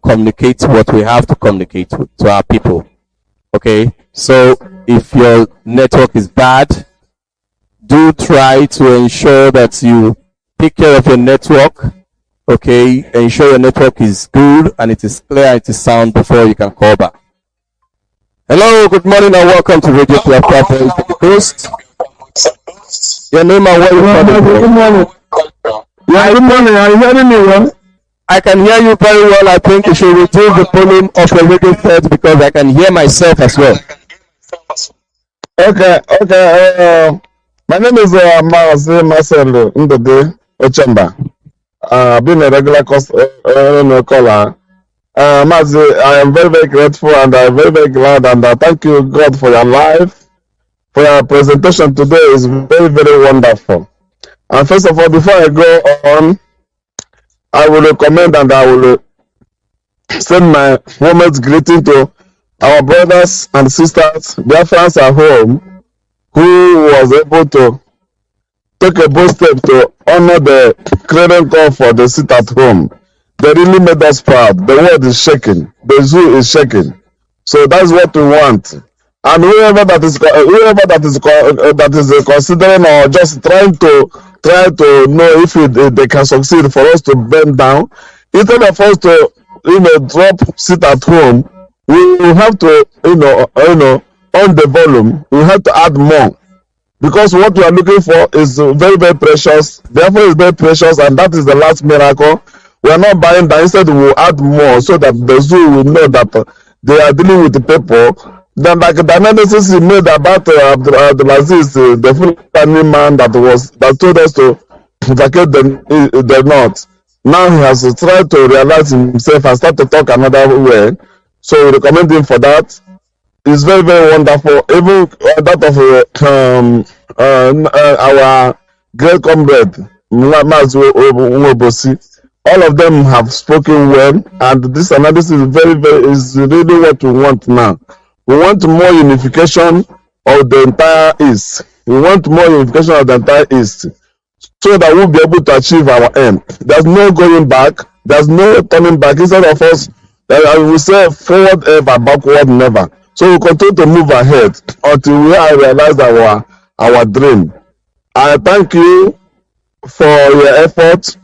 communicate what we have to communicate to our people. Okay, so if your network is bad, do try to ensure that you take care of your network. Okay, ensure your network is good and it is clear and it is sound before you can call back. Hello, good morning and welcome to Radio Biafra Voice of the Coast. Your name and where you calling from? Good morning. Yeah, good morning. Are you hearing me well? I can hear you very well. I think you should reduce the volume of your radio set because I can hear myself as well. Okay. My name is Mazi Nnamdi Kanu. I've been a regular caller. Mazi, I am very, very grateful and I'm very, very glad, and thank you, God, for your life. For your presentation today is very, very wonderful. And first of all, before I go on, I will recommend and I will send my warmest greeting to our brothers and sisters, Biafrans at home, who was able to take a bold step to honor the clarion call for the sit at home. They really made us proud. The world is shaking. The zoo is shaking. So that's what we want. And whoever that is considering or just trying to know if they can succeed for us to bend down, instead of us to drop sit at home, we have to on the volume. We have to add more, because what we are looking for is very, very precious. Therefore, is very precious, and that is the last miracle. We are not buying that. Instead, we will add more so that the zoo will know that they are dealing with the people. Then, like the analysis he made about Abdulaziz, the Fulani man that told us to vacate the north. Now he has tried to realize himself and start to talk another way. So we recommend him for that. It's very, very wonderful. Even that of our great comrade Mazi Nnamdi, all of them have spoken well, and this analysis is really what we want now. We want more unification of the entire East. We want more unification of the entire East, so that we'll be able to achieve our aim. There's no going back. There's no turning back. Instead of us, I will say forward ever, backward never. So we continue to move ahead until we realize our dream. I thank you for your effort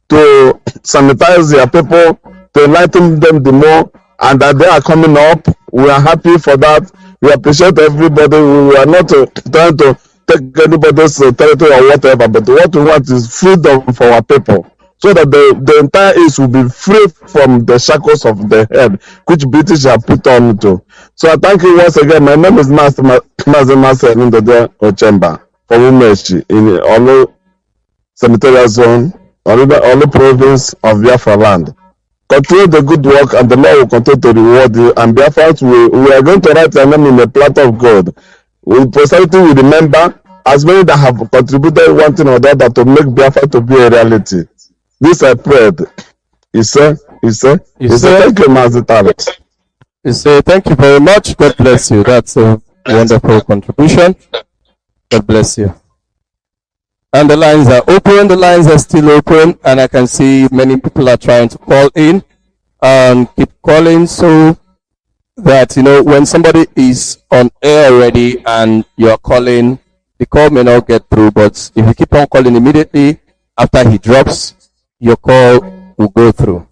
to sanitize your people, to enlighten them the more, and that they are coming up. We are happy for that. We appreciate everybody. We are not trying to take anybody's territory or whatever, but what we want is freedom for our people, so that the entire East will be free from the shackles of the head, which British have put on to. So I thank you once again. My name is Mazi Nnamdi Kanu from Umeshi in Olu Senatorial Zone, Olu Province of Biafra land. Continue the good work, and the Lord will continue to reward you. And Biafrans, we are going to write your name in the platter of God. With posterity, we remember as many that have contributed one thing or the other to make Biafra to be a reality. This I prayed. He said, thank you, Mazi Tami. He said, thank you very much. God bless you. That's a wonderful contribution. God bless you. And the lines are open. The lines are still open, and I can see many people are trying to call in and keep calling, so that when somebody is on air already and you're calling, the call may not get through. But if you keep on calling immediately after he drops, your call will go through.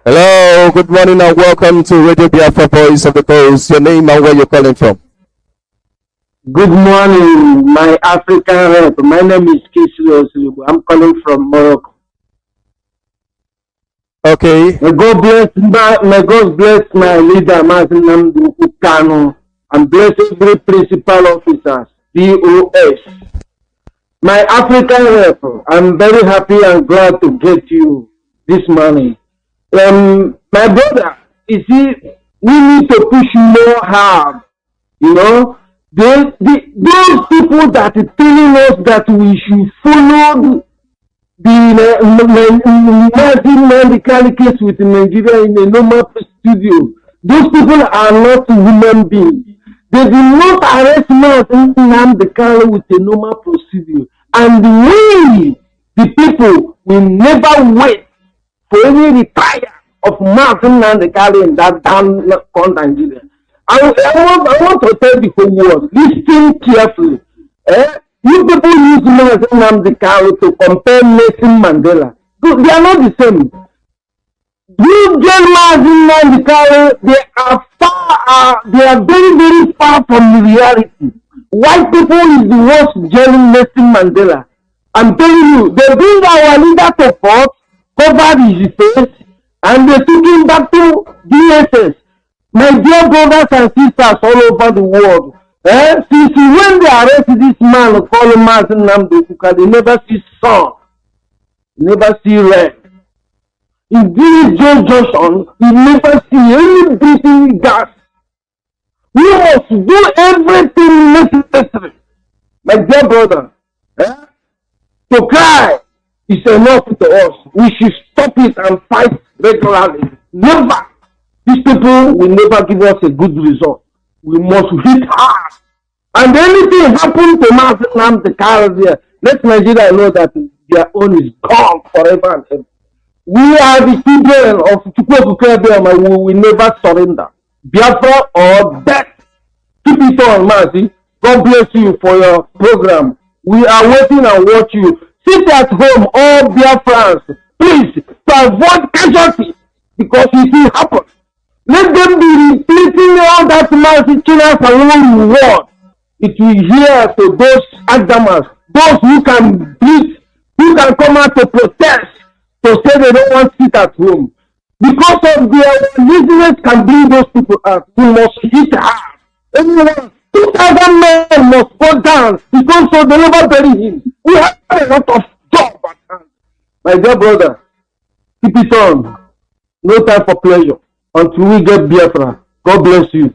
Hello, good morning and welcome to Radio Biafra Voice of the Coast. Your name and where you're calling from? Good morning, my African rep. My name is Kisilo Silibu. I'm calling from Morocco. Okay. May God bless my leader, Mazi Nnamdi Kanu, and bless every principal officers, DOS, My African rep, I'm very happy and glad to get you this morning. My brother, you see, we need to push more hard. You know, those people that are telling us that we should follow the Mazi Nnamdi Kanu case with Nigeria in a normal studio. Those people are not human beings. They did not arrest Mazi Nnamdi Kanu with a normal procedure. And we, the people, will never wait for any retire of Mazi Nnamdi Kanu in that damn Nigeria. I want to tell the whole world, listen carefully. You people use Mazi Nnamdi Kanu to compare Nelson Mandela. They are not the same. You get Mazi Nnamdi Kanu, they are very, very far from the reality. White people is the worst jailing Nelson Mandela. I'm telling you, they bring our leader to court, covered his face, and they took him back to DSS. My dear brothers and sisters all over the world, since when they arrested this man called Mazi Nnamdi Kanu, they never see sun, never see rain. In this junction, we never see any breathing gas. We must do everything necessary. My dear brother, to cry is enough to us. We should stop it and fight regularly. Never. These people will never give us a good result. We must hit hard. And anything happen to Mazi Nnamdi Kanu there, let Nigeria know that their own is gone forever and ever. We are the children of Chukwuebuka, and we will never surrender. Biafra or death. Keep it on, Mazi. God bless you for your program. We are waiting and watch you. Sit at home, all Biafrans, please, to avoid casualty, because it will happen. Let them be repeating all that Mazi Chinas around the world. It will hear to those Adamas, those who can breathe, who can come out to protest, to say they don't want to sit at home. Because of their business can bring those people out. We must hit hard. Anyone, 2,000 men must go down because so they never bury him. We have a lot of job at hand. My dear brother, keep it on. No time for pleasure until we get Biafra. God bless you.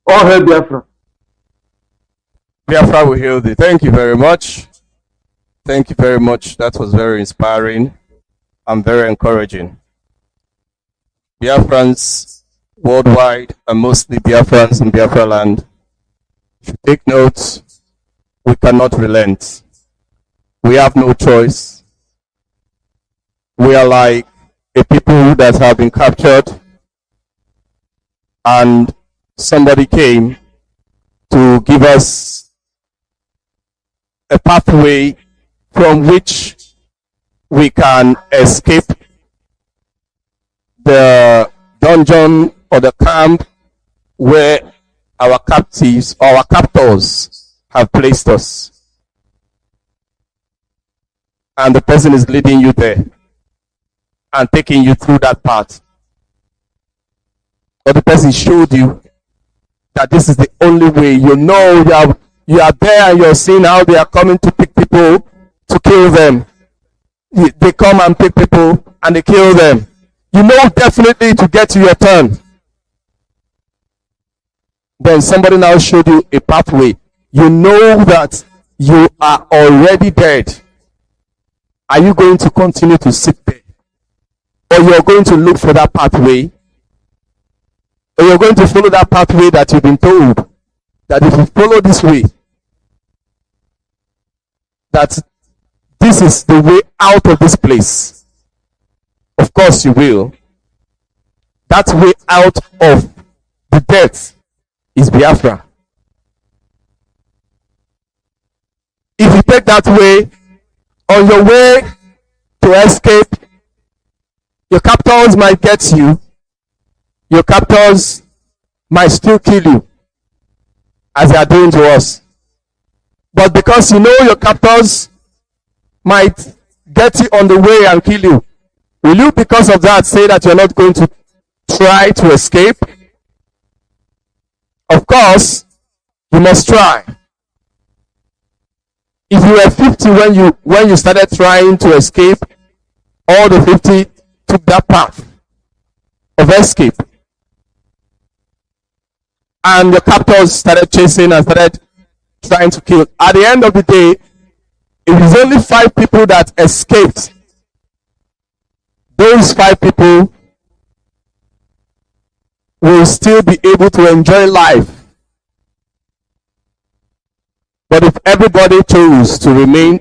All hail Biafra. Biafra will heal thee. Thank you very much. Thank you very much. That was very inspiring and very encouraging. Biafrans worldwide, and mostly Biafrans in Biafra land, should take note. We cannot relent. We have no choice. We are like a people that have been captured, and somebody came to give us a pathway from which we can escape the dungeon or the camp where our captives or our captors have placed us. And the person is leading you there and taking you through that path. But the person showed you that this is the only way. You know you are there and you're seeing how they are coming to pick people to kill them. They come and pick people and they kill them. You know definitely to get to your turn. Then somebody now showed you a pathway. You know that you are already dead. Are you going to continue to sit there? Or you're going to look for that pathway? Or you're going to follow that pathway that you've been told? That if you follow this way, that this is the way out of this place. Of course you will. That way out of the death is Biafra. If you take that way, on your way to escape, your captors might get you. Your captors might still kill you, as they are doing to us. But because you know your captors might get you on the way and kill you, will you because of that say that you're not going to try to escape? Of course, you must try. If you were 50 when you started trying to escape, all the 50 took that path of escape. And the captors started chasing and started trying to kill. At the end of the day, it was only 5 people that escaped. Those 5 people will still be able to enjoy life. But if everybody chose to remain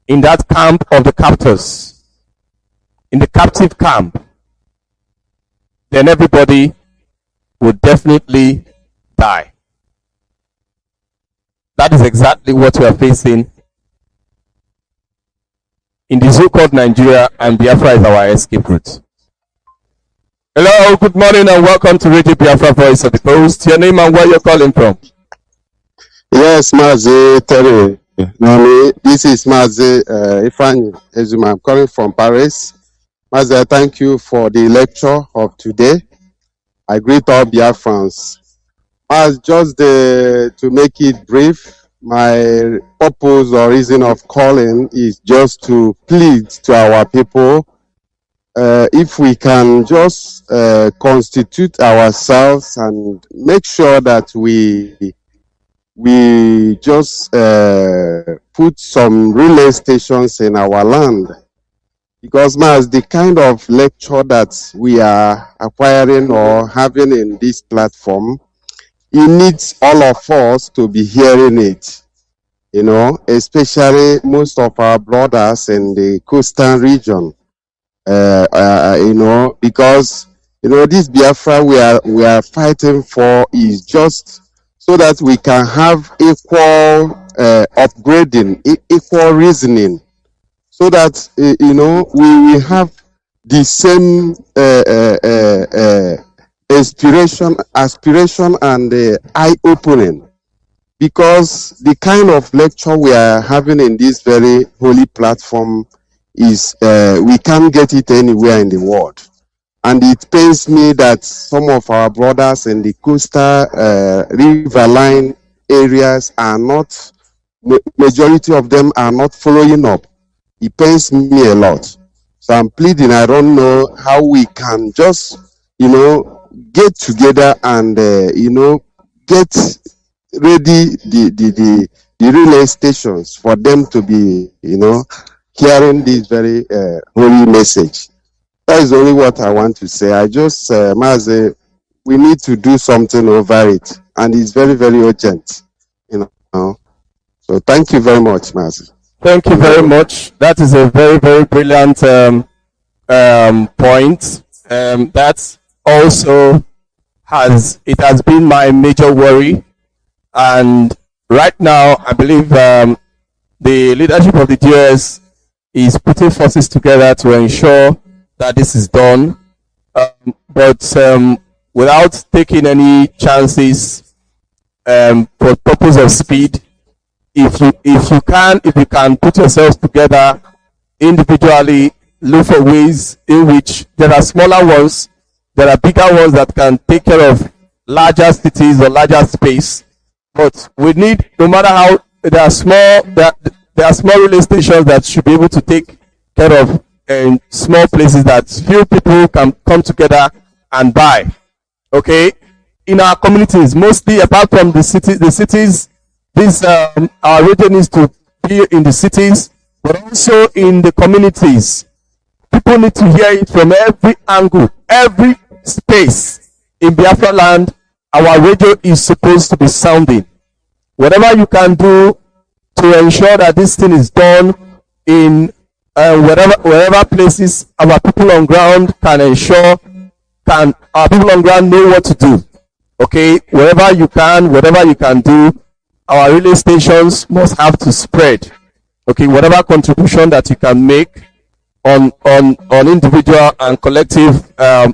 in that camp of the captors, in the captive camp, then everybody would definitely die. That is exactly what we are facing in the so-called Nigeria, and Biafra is our escape route. Hello, good morning and welcome to Radio Biafra Voice of the Coast. Your name and where you're calling from? Yes, Mazi TAMI REMY. This is Mazi Nnamdi. I'm calling from Paris. Mazi, I thank you for the lecture of today. I greet all Biafrans. As just to make it brief, my purpose or reason of calling is just to plead to our people, if we can just constitute ourselves and make sure that we just put some relay stations in our land. Because as the kind of lecture that we are acquiring or having in this platform, it needs all of us to be hearing it, especially most of our brothers in the coastal region, because, this Biafra we are fighting for is just so that we can have equal upgrading, equal reasoning, so that, we have the same aspiration and eye-opening, because the kind of lecture we are having in this very holy platform is we can't get it anywhere in the world. And it pains me that some of our brothers in the coastal riverine areas are not, majority of them are not following up. It pains me a lot. So I'm pleading, I don't know how we can just, get together and, get ready the relay stations for them to be, hearing this very holy message. That is only what I want to say. I just, Mazi, we need to do something over it, and it's very, very urgent, So thank you very much, Mazi. Thank you very much. That is a very, very brilliant point. That also has been my major worry, and right now I believe the leadership of the DS is putting forces together to ensure that this is done, but without taking any chances for purpose of speed. If you can put yourselves together individually, look for ways in which there are smaller ones, there are bigger ones that can take care of larger cities or larger space. But we need, no matter how there are small relay stations that should be able to take care of small places that few people can come together and buy. Okay, in our communities, mostly apart from the cities. This our region is to be in the cities, but also in the communities. People need to hear it from every angle, every space in Biafra land. Our radio is supposed to be sounding. Whatever you can do to ensure that this thing is done in wherever places our people on ground our people on ground know what to do. Okay, whatever you can do. Our relay stations must have to spread. Okay, whatever contribution that you can make on individual and collective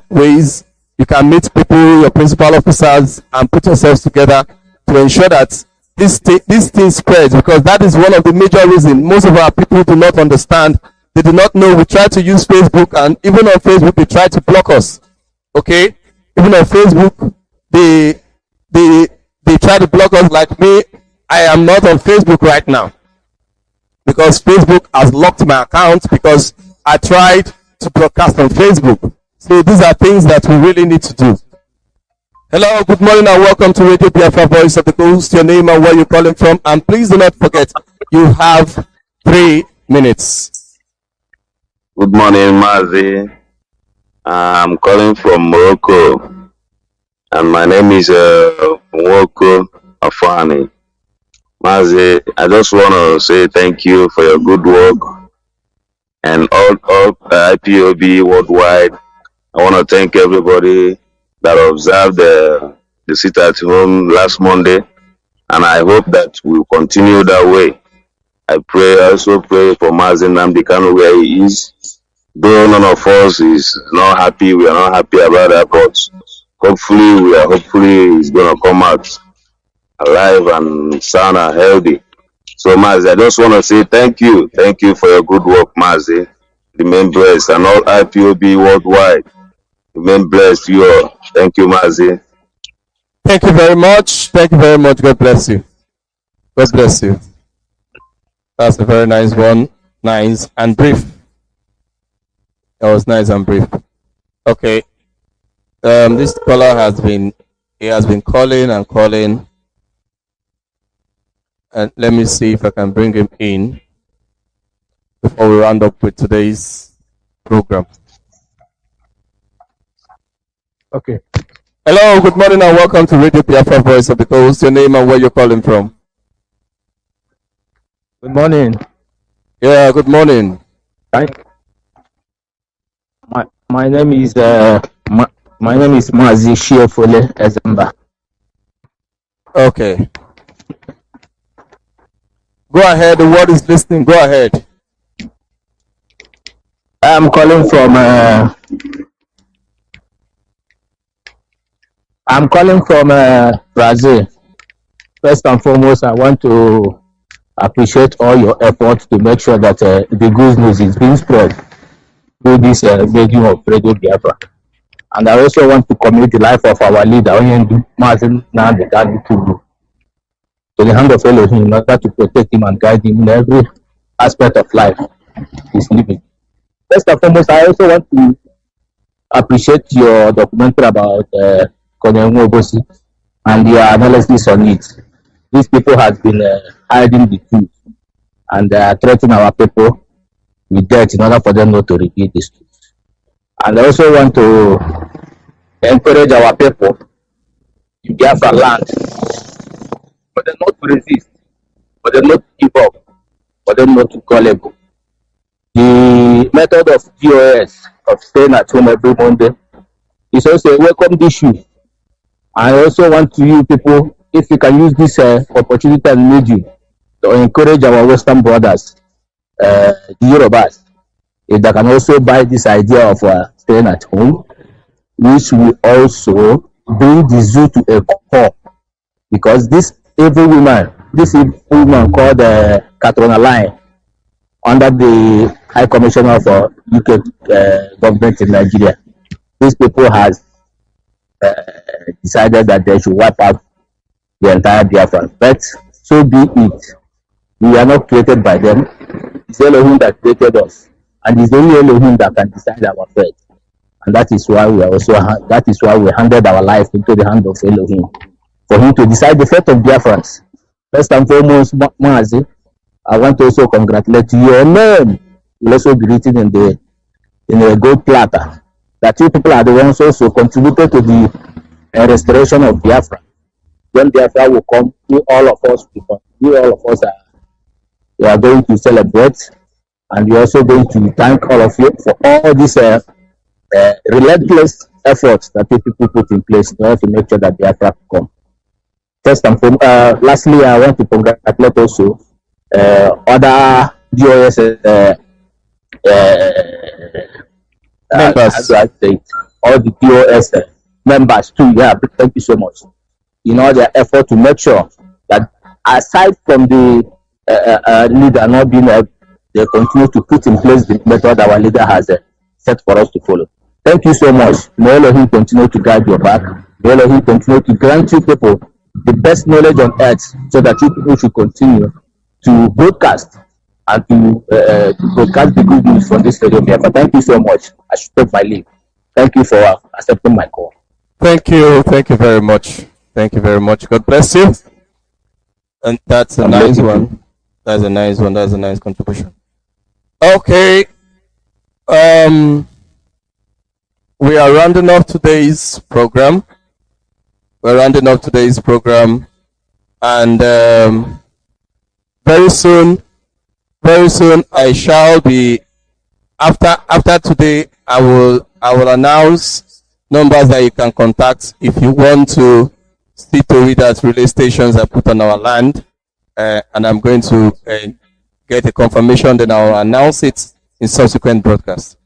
ways, you can meet people, your principal officers, and put yourselves together to ensure that this thing spreads, because that is one of the major reasons most of our people do not understand. They do not know. We try to use Facebook, and even on Facebook they try to block us. Okay, even on Facebook they try to block us. Like me, I am not on Facebook right now. because Facebook has locked my account because I tried to broadcast on Facebook. So these are things that we really need to do. Hello, good morning and welcome to Radio Biafra, Voice of the Coast. Your name and where you're calling from, and please do not forget you have 3 minutes. Good morning, Mazi. I'm calling from Morocco, and my name is Nwoko Afani. Mazi, I just want to say thank you for your good work and all IPOB worldwide. I want to thank everybody that observed the sit at home last Monday, and I hope that we'll continue that way. I also pray for Mazi Nnamdi Kanu where he is. Though none of us is not happy, we are not happy about that, but hopefully he's gonna come out alive and sound and healthy. So Mazi, I just want to say thank you for your good work, Mazi. Remain blessed, and all IPOB worldwide. Remain blessed, you all. Thank you, Mazi. Thank you very much. Thank you very much. God bless you. God bless you. That's a very nice one. Nice and brief. That was nice and brief. Okay. This caller has been calling and calling. And let me see if I can bring him in before we round up with today's program. Okay. Hello, good morning and welcome to Radio Biafra, Voice of the Coast. Your name and where you're calling from. Good morning. Yeah, good morning. My name is Mazi Shiofole Ezemba. Okay. Go ahead, the word is listening. Go ahead. I'm calling from Brazil. First and foremost, I want to appreciate all your efforts to make sure that the good news is being spread through this medium of Radio Biafra. And I also want to commit the life of our leader, Mazi Nnamdi Kanu, to the hand of Elohim in order to protect him and guide him in every aspect of life he's living. First and foremost, I also want to appreciate your documentary about Colonel Nwobosi and your analysis on it. These people have been hiding the truth and threatening our people with death in order for them not to repeat this truth. And I also want to encourage our people in Biafra land for them not to resist, for them not to give up, for them not to gullible. The method of DOS, of staying at home every Monday, is also a welcome issue. I also want to you people, if you can use this opportunity and medium to encourage our Western brothers, the Yorubas, if they can also buy this idea of staying at home, which will also bring the zoo to a core, because this evil woman called Katrina Line, under the High Commissioner of UK government in Nigeria, these people has decided that they should wipe out the entire Biafra. But so be it. We are not created by them. It's Elohim that created us, and it's only Elohim that can decide our fate. And that is why we handed our life into the hand of Elohim, for him to decide the fate of Biafrans. First and foremost, Mazi, I want to also congratulate you. Your name will also be written in a gold platter. That you people are the ones also contributed to the restoration of Biafra. When Biafra will come, all of us are going to celebrate, and we are also going to thank all of you for all these relentless efforts that you people put in place in order to make sure that Biafra will come. First and foremost, lastly, I want to congratulate also other DOS members, all the DOS members too. Yeah, thank you so much. In all their effort to make sure that aside from the leader not being they continue to put in place the method our leader has set for us to follow. Thank you so much. May Elohim continue to guide your back. May Elohim continue to grant you people the best knowledge on earth, so that you people should continue to broadcast and to broadcast the good news from this Radio Biafra. Thank you so much. I should take my leave. Thank you for accepting my call. Thank you very much. Thank you very much. God bless you. And that's a nice one. That's a nice one. That's a nice contribution. Okay. We are rounding off today's program. And very soon I shall be, after today, I will announce numbers that you can contact if you want to see to it at relay stations I put on our land, and I'm going to get a confirmation, then I'll announce it in subsequent broadcasts.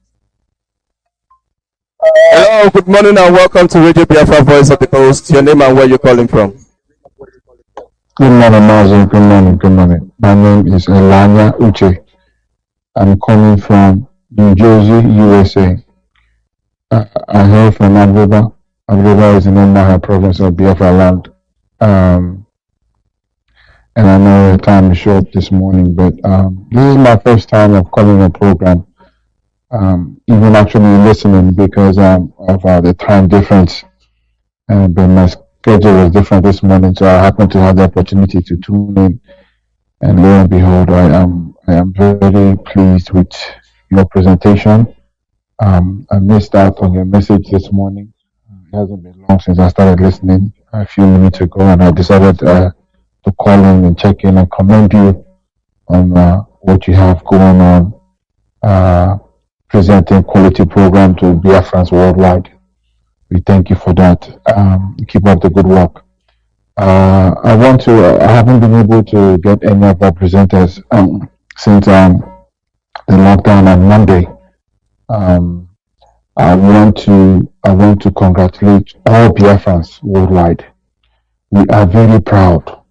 Hello, good morning and welcome to Radio Biafra, Voice of the Coast. Your name and where you're calling from? Good morning, Mazi. Good morning. My name is Elanya Uche. I'm calling from New Jersey, USA. I hail from Abuja. Abuja is in the province of Biafra land. And I know the time is short this morning, but this is my first time of calling a program. Even actually listening because of the time difference. But my schedule was different this morning, so I happened to have the opportunity to tune in. And lo and behold, I am very pleased with your presentation. I missed out on your message this morning. It hasn't been long since I started listening a few minutes ago, and I decided to call in and check in and commend you on what you have going on, presenting quality program to Biafrans worldwide. We thank you for that. Keep up the good work. I haven't been able to get any of our presenters since the lockdown on Monday. I want to congratulate all Biafrans worldwide. We are very proud,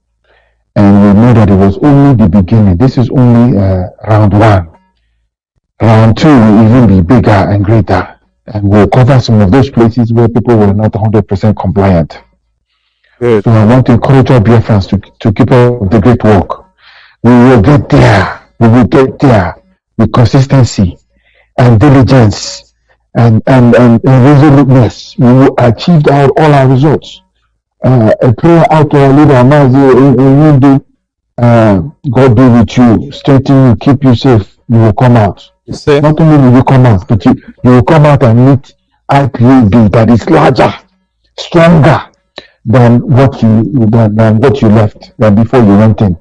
and we know that it was only the beginning. This is only round one. Round two will even be bigger and greater, and we'll cover some of those places where people were not 100% compliant. Good. So I want to encourage all Biafrans to keep up the great work. We will get there. We will get there with consistency and diligence and resoluteness. We will achieve all our results. A prayer out to our leader, Mazi, God be with you, strengthen you, keep you safe. You will come out. Not only will you come out, but you will come out and meet IPOB that is larger, stronger than what you left, than before you went in.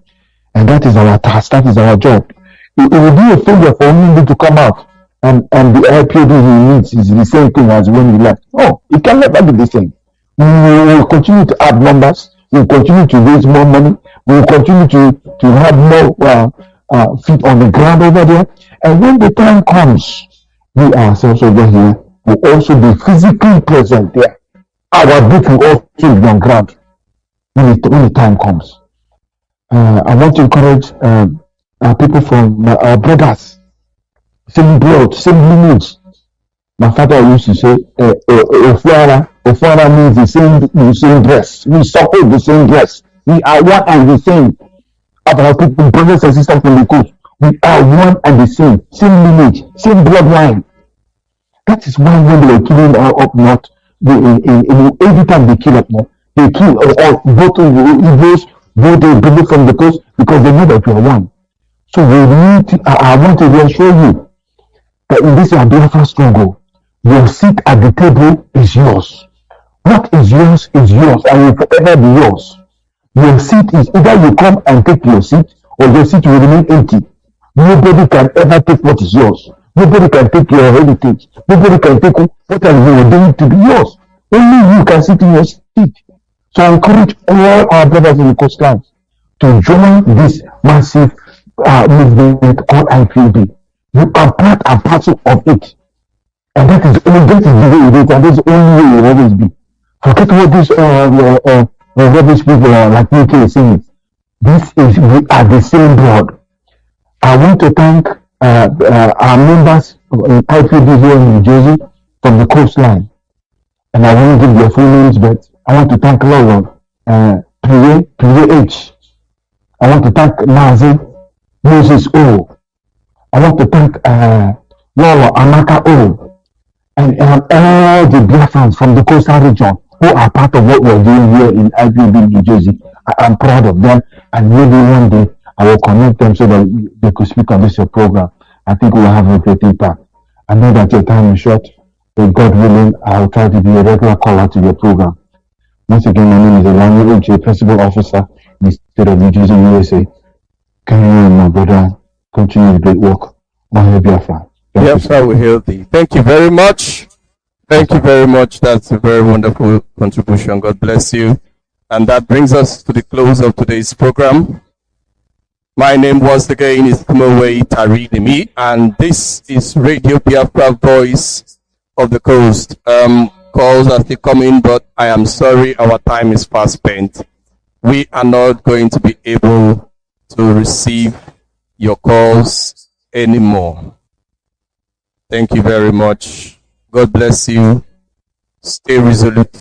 And that is our task, that is our job. It will be a failure for only to come out and the IPOB he needs is the same thing as when you left. No, it can never be the same. We will continue to add numbers, we will continue to raise more money, we will continue to have more feet on the ground over there. And when the time comes, we ourselves over here will also be physically present there. Our boots will also be on ground when the time comes. I want to encourage our people from our brothers, same blood, same lineage. My father used to say, Ofuara means the same dress. We support the same dress. We are one and the same. Our people, brothers and sisters from the coast, we are one and the same lineage, same bloodline. That is why when they were killing up north, every time they kill up north, they kill both the Igbos, both the people from the coast, because they know that we are one. So I want to reassure you that in this Biafra struggle, your seat at the table is yours. What is yours and will forever be yours. Your seat is either you come and take your seat, or your seat will remain empty. Nobody can ever take what is yours. Nobody can take your heritage. Nobody can take what has been ordained to be yours. Only you can sit in your seat. So I encourage all our brothers in the coastlands to join this massive movement called IPOB. You are part and parcel of it. And that is only the way it is, and that's the only way it will always be. Forget what this rubbish people like UK is saying. We are the same blood. I want to thank our members in IPB here in New Jersey from the coastline. And I won't give their full names, but I want to thank Lauren, Priye H. I want to thank Mazi, Moses O, I want to thank Lolo Amaka O and all the Biafrans from the coastal region who are part of what we're doing here in IPB, New Jersey. I'm proud of them, and maybe one day I will connect them so that they could speak on this program. I think we'll have a great impact. I know that your time is short, but God willing, I'll try to be a regular caller to your program. Once again, my name is Elani AUG, Principal Officer in the state of New Jersey, USA. Can you and my brother continue the great work on Biafra? Biafra will heal thee. Thank you very much. Thank you very much. That's a very wonderful contribution. God bless you. And that brings us to the close of today's program. My name once again is Mazi TAMI REMY, and this is Radio Biafra, Voice of the Coast. Calls are still coming, but I am sorry our time is fast spent. We are not going to be able to receive your calls anymore. Thank you very much. God bless you. Stay resolute.